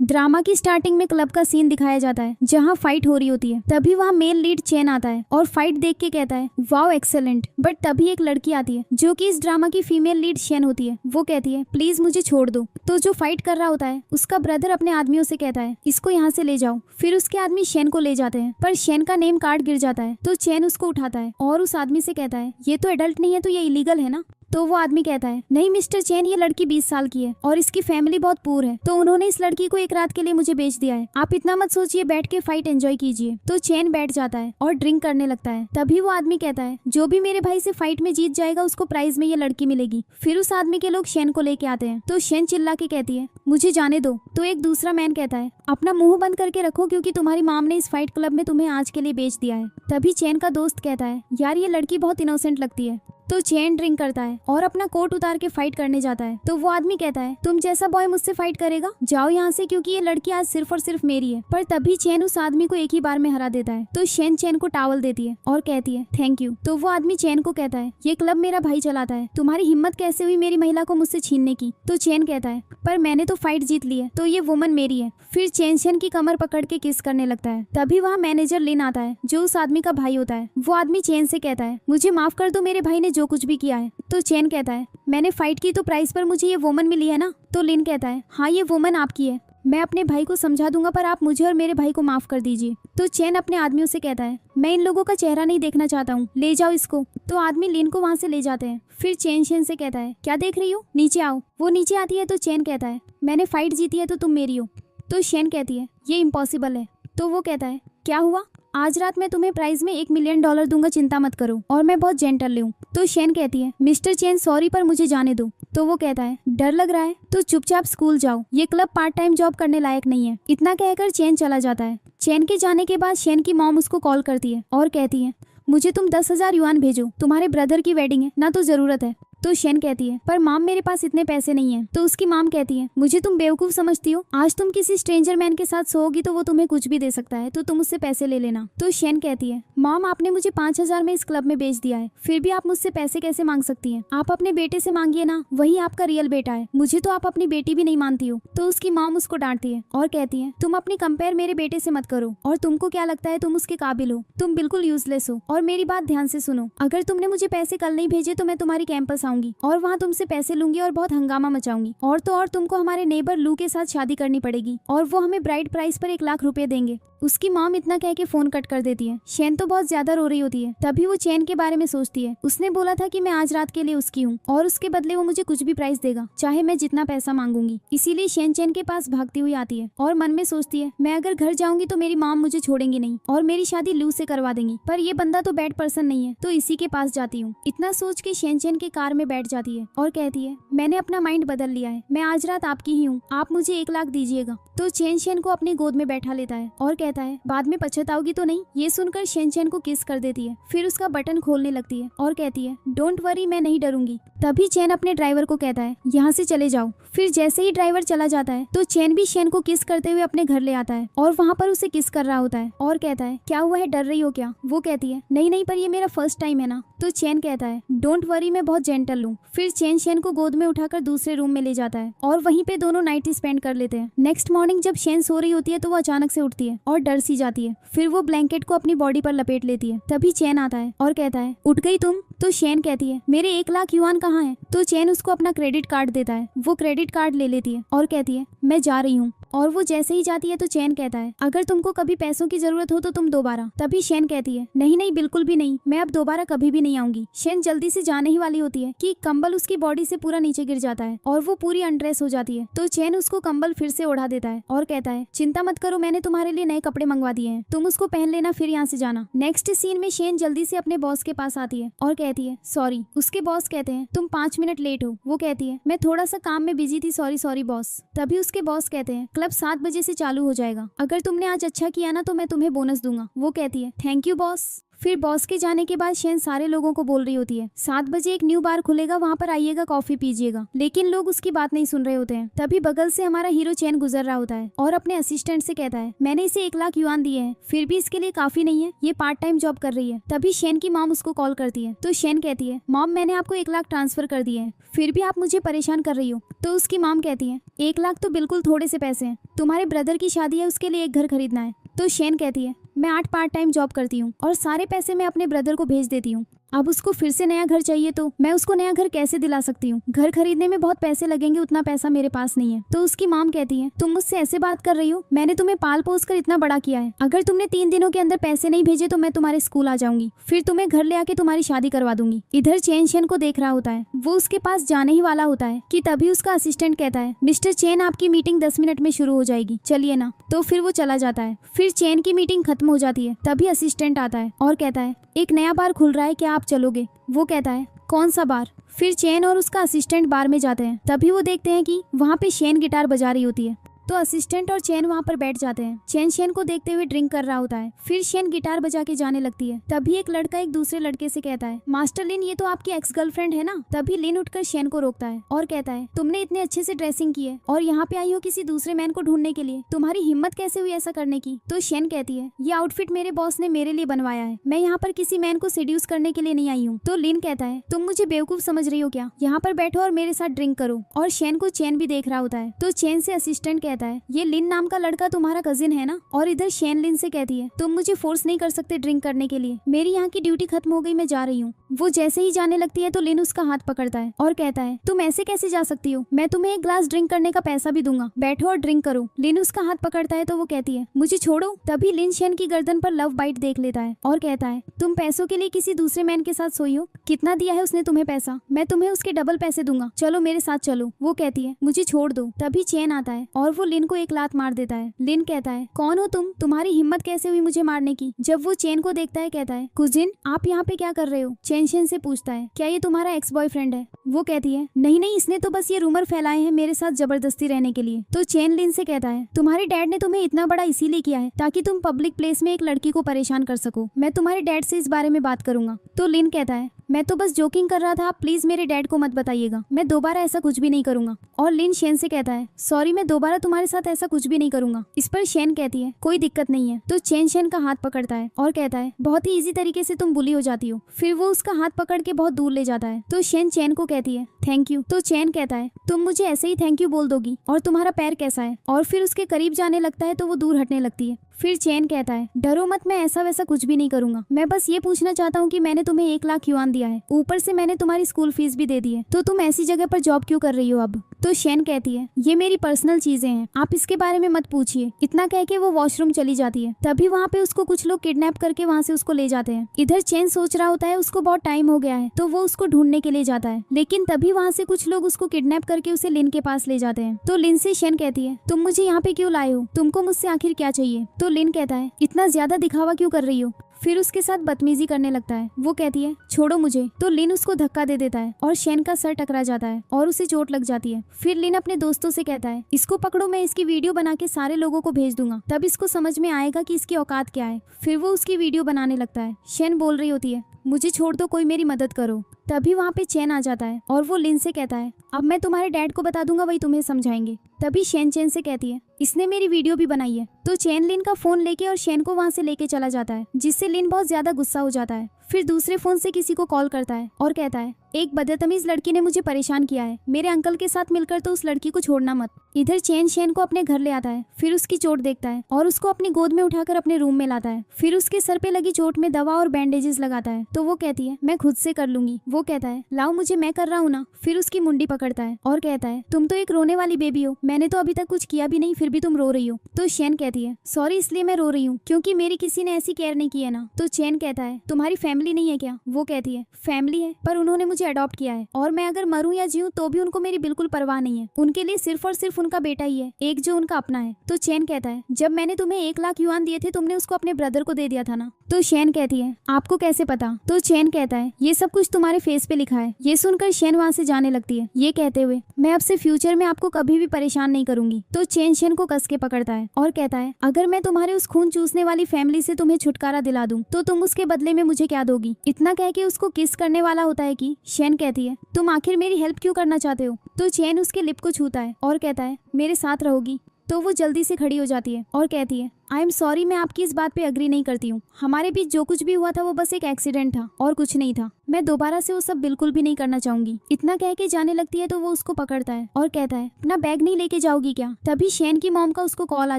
Drama की starting में club का सीन दिखाया जाता है जहां फाइट हो रही होती है। तभी वहां मेल लीड चेन आता है और फाइट देख के कहता है वाओ एक्सेलेंट। बट तभी एक लड़की आती है जो कि इस ड्रामा की फीमेल लीड शेन होती है। वो कहती है प्लीज मुझे छोड़ दो। तो जो फाइट कर रहा होता है उसका ब्रदर अपने आदमियों से कहता है इसको यहाँ से ले जाओ। फिर उसके आदमी शेन को ले जाते हैं पर शेन का नेम कार्ड गिर जाता है तो चेन उसको उठाता है और उस आदमी से कहता है ये तो एडल्ट नहीं है तो ये इलीगल है ना। तो वो आदमी कहता है नहीं मिस्टर चेन ये लड़की 20 साल की है और इसकी फैमिली बहुत पुअर है तो उन्होंने इस लड़की को एक रात के लिए मुझे बेच दिया है। आप इतना मत सोचिए, बैठ के फाइट एंजॉय कीजिए। तो चेन बैठ जाता है और ड्रिंक करने लगता है। तभी वो आदमी कहता है जो भी मेरे भाई से फाइट में जीत जाएगा उसको प्राइज में ये लड़की मिलेगी। फिर उस आदमी के लोग शेन को लेके आते हैं तो शेन चिल्ला के कहती है मुझे जाने दो। तो एक दूसरा मैन कहता है अपना मुंह बंद करके रखो क्योंकि तुम्हारी माम ने इस फाइट क्लब में तुम्हें आज के लिए बेच दिया है। तभी चेन का दोस्त कहता है यार ये लड़की बहुत इनोसेंट लगती है। तो चेन ड्रिंक करता है और अपना कोट उतार के फाइट करने जाता है। तो वो आदमी कहता है तुम जैसा बॉय मुझसे फाइट करेगा, जाओ यहाँ से क्योंकि ये लड़की आज सिर्फ और सिर्फ मेरी है। पर तभी चेन उस आदमी को एक ही बार में हरा देता है। तो शेन चेन को टावल देती है और कहती है थैंक यू। तो वो आदमी चेन को कहता है ये क्लब मेरा भाई चलाता है, तुम्हारी हिम्मत कैसे हुई मेरी महिला को मुझसे छीनने की। तो चेन कहता है पर मैंने तो फाइट जीत ली है तो ये वुमन मेरी है। फिर चेन की कमर पकड़ के किस करने लगता है। तभी वहाँ मैनेजर लिन आता है जो उस आदमी का भाई होता है। वो आदमी चेन से कहता है मुझे माफ कर दो, मेरे भाई ने जो कुछ भी किया है। तो चेन कहता है मैंने फाइट की तो प्राइस पर मुझे ये वुमन मिली है ना। तो लिन कहता है हाँ ये वुमन आपकी है, मैं अपने भाई को समझा दूंगा पर आप मुझे और मेरे भाई को माफ कर दीजिए। तो चेन अपने आदमियों से कहता है मैं इन लोगों का चेहरा नहीं देखना चाहता हूँ, ले जाओ इसको। तो आदमी लिन को वहाँ से ले जाते हैं। फिर चेन शेन से कहता है क्या देख रही हो, नीचे आओ। वो नीचे आती है तो चेन कहता है मैंने फाइट जीती है तो तुम मेरी हो। तो शेन कहती है ये इम्पॉसिबल है। तो वो कहता है क्या हुआ, आज रात मैं तुम्हें प्राइज में $1 मिलियन दूंगा, चिंता मत करो, और मैं बहुत जेंटल हूँ। तो शेन कहती है मिस्टर चेन सॉरी पर मुझे जाने दो। तो वो कहता है डर लग रहा है तो चुपचाप स्कूल जाओ, ये क्लब पार्ट टाइम जॉब करने लायक नहीं है। इतना कहकर चेन चला जाता है। चेन के जाने के बाद शेन की मॉम उसको कॉल करती है और कहती है मुझे तुम 10,000 युआन भेजो, तुम्हारे ब्रदर की वेडिंग है ना तो जरूरत है। तो शेन कहती है पर माम मेरे पास इतने पैसे नहीं है। तो उसकी माम कहती है मुझे तुम बेवकूफ समझती हो, आज तुम किसी स्ट्रेंजर मैन के साथ सोओगी तो वो तुम्हें कुछ भी दे सकता है तो तुम उससे पैसे ले लेना। तो शेन कहती है माम आपने मुझे 5,000 में इस क्लब में बेच दिया है, फिर भी आप मुझसे पैसे कैसे मांग सकती हैं? आप अपने बेटे से मांगिए ना, वही आपका रियल बेटा है, मुझे तो आप अपनी बेटी भी नहीं मानती हो। तो उसकी माम उसको डांटती है और कहती है तुम अपनी कंपेयर मेरे बेटे से मत करो, और तुमको क्या लगता है तुम उसके काबिल हो, तुम बिल्कुल यूजलेस हो। और मेरी बात ध्यान से सुनो, अगर तुमने मुझे पैसे कल नहीं भेजे तो मैं तुम्हारी कैंपस आऊंगी और वहाँ तुमसे पैसे लूंगी और बहुत हंगामा मचाऊंगी, और तो और तुमको हमारे नेबर लू के साथ शादी करनी पड़ेगी और वो हमें ब्राइड प्राइस पर 1 लाख रुपए देंगे। उसकी मॉम इतना कह के फोन कट कर देती है। शेन तो बहुत ज्यादा रो रही होती है। तभी वो चेन के बारे में सोचती है, उसने बोला था कि मैं आज रात के लिए उसकी हूँ और उसके बदले वो मुझे कुछ भी प्राइस देगा, चाहे मैं जितना पैसा मांगूंगी। इसीलिए शेन चेन के पास भागती हुई आती है और मन में सोचती है मैं अगर घर जाऊंगी तो मेरी मॉम मुझे छोड़ेंगी नहीं और मेरी शादी लू से करवा देंगी, पर ये बंदा तो बैड पर्सन नहीं है तो इसी के पास जाती हूँ। इतना सोच के शेन चेन के कार में बैठ जाती है और कहती है मैंने अपना माइंड बदल लिया है, मैं आज रात आपकी ही हूँ, आप मुझे 1 लाख दीजिएगा। तो चेन शेन को अपनी गोद में बैठा लेता है और कहता है बाद में पछताओगी तो नहीं। ये सुनकर शेन चेन को किस कर देती है, फिर उसका बटन खोलने लगती है और कहती है डोंट वरी मैं नहीं डरूंगी। तभी चेन अपने ड्राइवर को कहता है यहाँ से चले जाओ। फिर जैसे ही ड्राइवर चला जाता है तो चेन भी शेन को किस करते हुए अपने घर ले आता है और वहाँ पर उसे किस कर रहा होता है और कहता है क्या हुआ है, डर रही हो क्या? वो कहती है नहीं नहीं पर ये मेरा फर्स्ट टाइम है ना। तो चेन कहता है डोंट वरी मैं बहुत जेंटल हूँ। फिर चेन शेन को गोद में उठाकर दूसरे रूम में ले जाता है और वहीं पे दोनों नाइट स्पेंड कर लेते हैं। नेक्स्ट मॉर्निंग जब शेन सो रही होती है तो वो अचानक से उठती है और डर सी जाती है। फिर वो ब्लैंकेट को अपनी बॉडी पर लपेट लेती है। तभी चेन आता है और कहता है उठ गई तुम? तो शेन कहती है मेरे 1 लाख युआन कहाँ है? तो चेन उसको अपना क्रेडिट कार्ड देता है। वो क्रेडिट कार्ड ले लेती है और कहती है मैं जा रही हूँ। और वो जैसे ही जाती है तो चेन कहता है अगर तुमको कभी पैसों की जरूरत हो तो तुम दोबारा। तभी शेन कहती है नहीं नहीं बिल्कुल भी नहीं, मैं अब दोबारा कभी भी नहीं आऊंगी। शेन जल्दी से जाने ही वाली होती है कि कंबल उसकी बॉडी से पूरा नीचे गिर जाता है और वो पूरी अनड्रेस हो जाती है। तो चेन उसको कंबल फिर से ओढ़ा देता है और कहता है चिंता मत करो, मैंने तुम्हारे लिए नए कपड़े मंगवा दिए हैं, तुम उसको पहन लेना फिर यहाँ से जाना। नेक्स्ट सीन में शेन जल्दी से अपने बॉस के पास आती है और कहती है सॉरी। उसके बॉस कहते हैं तुम 5 मिनट लेट हो। वो कहती है मैं थोड़ा सा काम में बिजी थी, सॉरी सॉरी बॉस। तभी उसके बॉस कहते हैं क्लब 7 बजे से चालू हो जाएगा, अगर तुमने आज अच्छा किया ना तो मैं तुम्हें बोनस दूंगा। वो कहती है थैंक यू बॉस। फिर बॉस के जाने के बाद शेन सारे लोगों को बोल रही होती है 7 बजे एक न्यू बार खुलेगा, वहाँ पर आइएगा, कॉफी पीजिएगा। लेकिन लोग उसकी बात नहीं सुन रहे होते हैं। तभी बगल से हमारा हीरो चेन गुजर रहा होता है और अपने असिस्टेंट से कहता है मैंने इसे 1 लाख युआन दिए हैं, फिर भी इसके लिए काफी नहीं है, ये पार्ट टाइम जॉब कर रही है। तभी शेन की मॉम उसको कॉल करती है तो शेन कहती है मॉम मैंने आपको 1 लाख ट्रांसफर कर दिए हैं, फिर भी आप मुझे परेशान कर रही हो। तो उसकी मॉम कहती है 1 लाख तो बिल्कुल थोड़े से पैसे हैं, तुम्हारे ब्रदर की शादी है, उसके लिए एक घर खरीदना है। तो शेन कहती है मैं 8 पार्ट टाइम जॉब करती हूँ और सारे पैसे मैं अपने ब्रदर को भेज देती हूँ। अब उसको फिर से नया घर चाहिए तो मैं उसको नया घर कैसे दिला सकती हूँ? घर खरीदने में बहुत पैसे लगेंगे, उतना पैसा मेरे पास नहीं है। तो उसकी मॉम कहती है तुम मुझसे ऐसे बात कर रही हो, मैंने तुम्हें पाल पोस कर इतना बड़ा किया है, अगर तुमने 3 दिनों के अंदर पैसे नहीं भेजे तो मैं तुम्हारे स्कूल आ जाऊंगी, फिर तुम्हें घर ले आके तुम्हारी शादी करवा दूंगी। इधर चेन शेन को देख रहा होता है, वो उसके पास जाने ही वाला होता है कि तभी उसका असिस्टेंट कहता है मिस्टर चेन आपकी मीटिंग 10 मिनट में शुरू हो जाएगी, चलिए ना। तो फिर वो चला जाता है। फिर चेन की मीटिंग खत्म हो जाती है। तभी असिस्टेंट आता है और कहता है एक नया बार खुल रहा है, क्या आप चलोगे? वो कहता है कौन सा बार? फिर चेन और उसका असिस्टेंट बार में जाते हैं। तभी वो देखते हैं कि वहाँ पे शेन गिटार बजा रही होती है। तो असिस्टेंट और चेन वहाँ पर बैठ जाते हैं। चेन शेन को देखते हुए ड्रिंक कर रहा होता है। फिर शेन गिटार बजा के जाने लगती है। तभी एक लड़का एक दूसरे लड़के से कहता है मास्टर लिन ये तो आपकी एक्स गर्लफ्रेंड है ना? तभी लिन उठकर शेन को रोकता है और कहता है तुमने इतने अच्छे से ड्रेसिंग की है और यहाँ पे आई हो किसी दूसरे मैन को ढूंढने के लिए, तुम्हारी हिम्मत कैसे हुई ऐसा करने की? तो शेन कहती है ये आउटफिट मेरे बॉस ने मेरे लिए बनवाया है, मैं यहाँ पर किसी मैन को सेड्यूस करने के लिए नहीं आई हूँ। तो लिन कहता है तुम मुझे बेवकूफ समझ रही हो क्या? यहाँ पर बैठो और मेरे साथ ड्रिंक करो। और शेन को चेन भी देख रहा होता है। तो चेन से असिस्टेंट कहता है ये लिन नाम का लड़का तुम्हारा कजिन है ना? और इधर शेन लिन से कहती है तुम मुझे फोर्स नहीं कर सकते ड्रिंक करने के लिए, मेरी यहाँ की ड्यूटी खत्म हो गई, मैं जा रही हूँ। वो जैसे ही जाने लगती है तो लिन उसका हाथ पकड़ता है और कहता है तुम ऐसे कैसे जा सकती हो, मैं तुम्हें 1 ग्लास ड्रिंक करने का पैसा भी दूंगा, बैठो और ड्रिंक करो। लिन उसका हाथ पकड़ता है तो वो कहती है मुझे छोड़ो। तभी लिन शेन की गर्दन पर लव बाइट देख लेता है और कहता है तुम पैसों के लिए किसी दूसरे मैन के साथ सोई हो, कितना दिया है उसने तुम्हें पैसा? मैं तुम्हें उसके डबल पैसे दूंगा, चलो मेरे साथ चलो। वो कहती है मुझे छोड़ दो। तभी चेन आता है और वो लिन को एक लात मार देता है। लिन कहता है कौन हो तुम, तुम्हारी हिम्मत कैसे हुई मुझे मारने की? जब वो चेन को देखता है कहता है कुजिन आप यहाँ पे क्या कर रहे हो? चेन शेन से पूछता है क्या ये तुम्हारा एक्स बॉयफ्रेंड है? वो कहती है नहीं नहीं, इसने तो बस ये रूमर फैलाए हैं मेरे साथ जबरदस्ती रहने के लिए। तो चेन लिन से कहता है तुम्हारे डैड ने तुम्हें इतना बड़ा इसीलिए किया है ताकि तुम पब्लिक प्लेस में एक लड़की को परेशान कर सको, मैं तुम्हारे डैड से इस बारे में बात करूंगा। तो लिन कहता है मैं तो बस जोकिंग कर रहा था, आप प्लीज मेरे डैड को मत बताइएगा, मैं दोबारा ऐसा कुछ भी नहीं करूंगा। और लिन शेन से कहता है सॉरी मैं दोबारा तुम्हारे साथ ऐसा कुछ भी नहीं करूंगा। इस पर शेन कहती है कोई दिक्कत नहीं है। तो चेन शेन का हाथ पकड़ता है और कहता है बहुत ही इजी तरीके से तुम बुली हो जाती हो। फिर वो उसका हाथ पकड़ के बहुत दूर ले जाता है। तो शेन चेन को कहती है थैंक यू। तो चेन कहता है तुम मुझे ऐसे ही थैंक यू बोल दोगी, और तुम्हारा पैर कैसा है? और फिर उसके करीब जाने लगता है तो वो दूर हटने लगती है। फिर चेन कहता है डरो मत, मैं ऐसा वैसा कुछ भी नहीं करूंगा, मैं बस ये पूछना चाहता हूँ कि मैंने तुम्हें 1 लाख युआन दिया है, ऊपर से मैंने तुम्हारी स्कूल फीस भी दे दी है, तो तुम ऐसी जगह पर जॉब क्यों कर रही हो अब? तो शेन कहती है ये मेरी पर्सनल चीजें हैं, आप इसके बारे में मत पूछिए। इतना कह के वो वॉशरूम चली जाती है। तभी वहाँ पे उसको कुछ लोग किडनैप करके वहाँ से उसको ले जाते हैं। इधर चेन सोच रहा होता है उसको बहुत टाइम हो गया है, तो वो उसको ढूंढने के लिए जाता है। लेकिन तभी वहाँ से कुछ लोग उसको किडनैप करके उसे लिन के पास ले जाते हैं। तो लिन से शेन कहती है तुम मुझे यहाँ पे क्यों लाए हो, तुमको मुझसे आखिर क्या चाहिए? तो लिन कहता है इतना ज्यादा दिखावा क्यों कर रही हो? फिर उसके साथ बदतमीजी करने लगता है। वो कहती है छोड़ो मुझे। तो लिन उसको धक्का दे देता है और शेन का सर टकरा जाता है और उसे चोट लग जाती है। फिर लिन अपने दोस्तों से कहता है इसको पकड़ो, मैं इसकी वीडियो बना के सारे लोगों को भेज दूंगा, तब इसको समझ में आएगा कि इसकी औकात क्या है। फिर वो उसकी वीडियो बनाने लगता है। शेन बोल रही होती है मुझे छोड़ दो, कोई मेरी मदद करो। तभी वहाँ पे चेन आ जाता है और वो लिन से कहता है अब मैं तुम्हारे डैड को बता दूंगा, वही तुम्हें समझाएंगे। तभी शेन चेन से कहती है इसने मेरी वीडियो भी बनाई है। तो चेन लिन का फोन लेके और शेन को वहाँ से लेके चला जाता है, जिससे लिन बहुत ज्यादा गुस्सा हो जाता है। फिर दूसरे फोन से किसी को कॉल करता है और कहता है एक बदतमीज लड़की ने मुझे परेशान किया है, मेरे अंकल के साथ मिलकर तो उस लड़की को छोड़ना मत। इधर चेन शेन को अपने घर ले आता है। फिर उसकी चोट देखता है और उसको अपनी गोद में उठाकर अपने रूम में लाता है। फिर उसके सर पे लगी चोट में दवा और बैंडेजेस लगाता है। तो वो कहती है मैं खुद से कर लूंगी। वो कहता है लाओ मुझे, मैं कर रहा हूँ ना। फिर उसकी मुंडी पकड़ता है और कहता है तुम तो एक रोने वाली बेबी हो, मैंने तो अभी तक कुछ किया भी नहीं, फिर भी तुम रो रही हो। तो शेन कहती है सॉरी, इसलिए मैं रो रही हूँ क्योंकि मेरी किसी ने ऐसी केयर नहीं की है ना। तो चेन कहता है तुम्हारी फैमिली फैमिली नहीं है क्या? वो कहती है फैमिली है, पर उन्होंने मुझे अडॉप्ट किया है और मैं अगर मरूं या जीऊं तो भी उनको मेरी बिल्कुल परवाह नहीं है। उनके लिए सिर्फ और सिर्फ उनका बेटा ही है, एक जो उनका अपना है। तो चैन कहता है जब मैंने तुम्हें 1 लाख युआन दिए थे तुमने उसको अपने ब्रदर को दे दिया था ना? तो शेन कहती है आपको कैसे पता? तो चैन कहता है ये सब कुछ तुम्हारे फेस पे लिखा है। ये सुनकर शेन वहाँ से जाने लगती है, ये कहते हुए मैं अब से फ्यूचर में आपको कभी भी परेशान नहीं करूंगी। तो चैन शेन को कस के पकड़ता है और कहता है अगर मैं तुम्हारे उस खून चूसने वाली फैमिली से तुम्हें छुटकारा दिला दूं तो तुम उसके बदले में मुझे क्या दोगी? इतना कह के उसको किस करने वाला होता है कि शेन कहती है तुम आखिर मेरी हेल्प क्यों करना चाहते हो? तो चैन उसके लिप को छूता है और कहता है मेरे साथ रहोगी? तो वो जल्दी से खड़ी हो जाती है और कहती है आई एम सॉरी, मैं आपकी इस बात पे अग्री नहीं करती हूँ। हमारे बीच जो कुछ भी हुआ था वो बस एक एक्सीडेंट था और कुछ नहीं था। मैं दोबारा से वो सब बिल्कुल भी नहीं करना चाहूंगी। इतना कह के जाने लगती है तो वो उसको पकड़ता है और कहता है अपना बैग नहीं लेके जाओगी क्या? तभी शेन की मॉम का उसको कॉल आ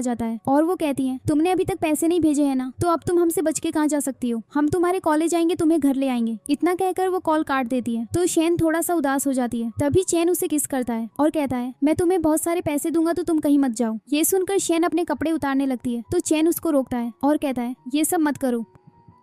जाता है और वो कहती है तुमने अभी तक पैसे नहीं भेजे है ना, तो अब तुम हमसे बच के कहाँ जा सकती हो? हम तुम्हारे कॉलेज आएंगे, तुम्हें घर ले आएंगे। इतना कहकर वो कॉल काट देती है। तो शेन थोड़ा सा उदास हो जाती है। तभी चैन उसे किस करता है और कहता है मैं तुम्हें बहुत सारे पैसे दूंगा तो तुम कहीं मत जाओ। ये सुनकर शेन अपने कपड़े उतारने लगती है तो चैन उसको रोकता है और कहता है ये सब मत करो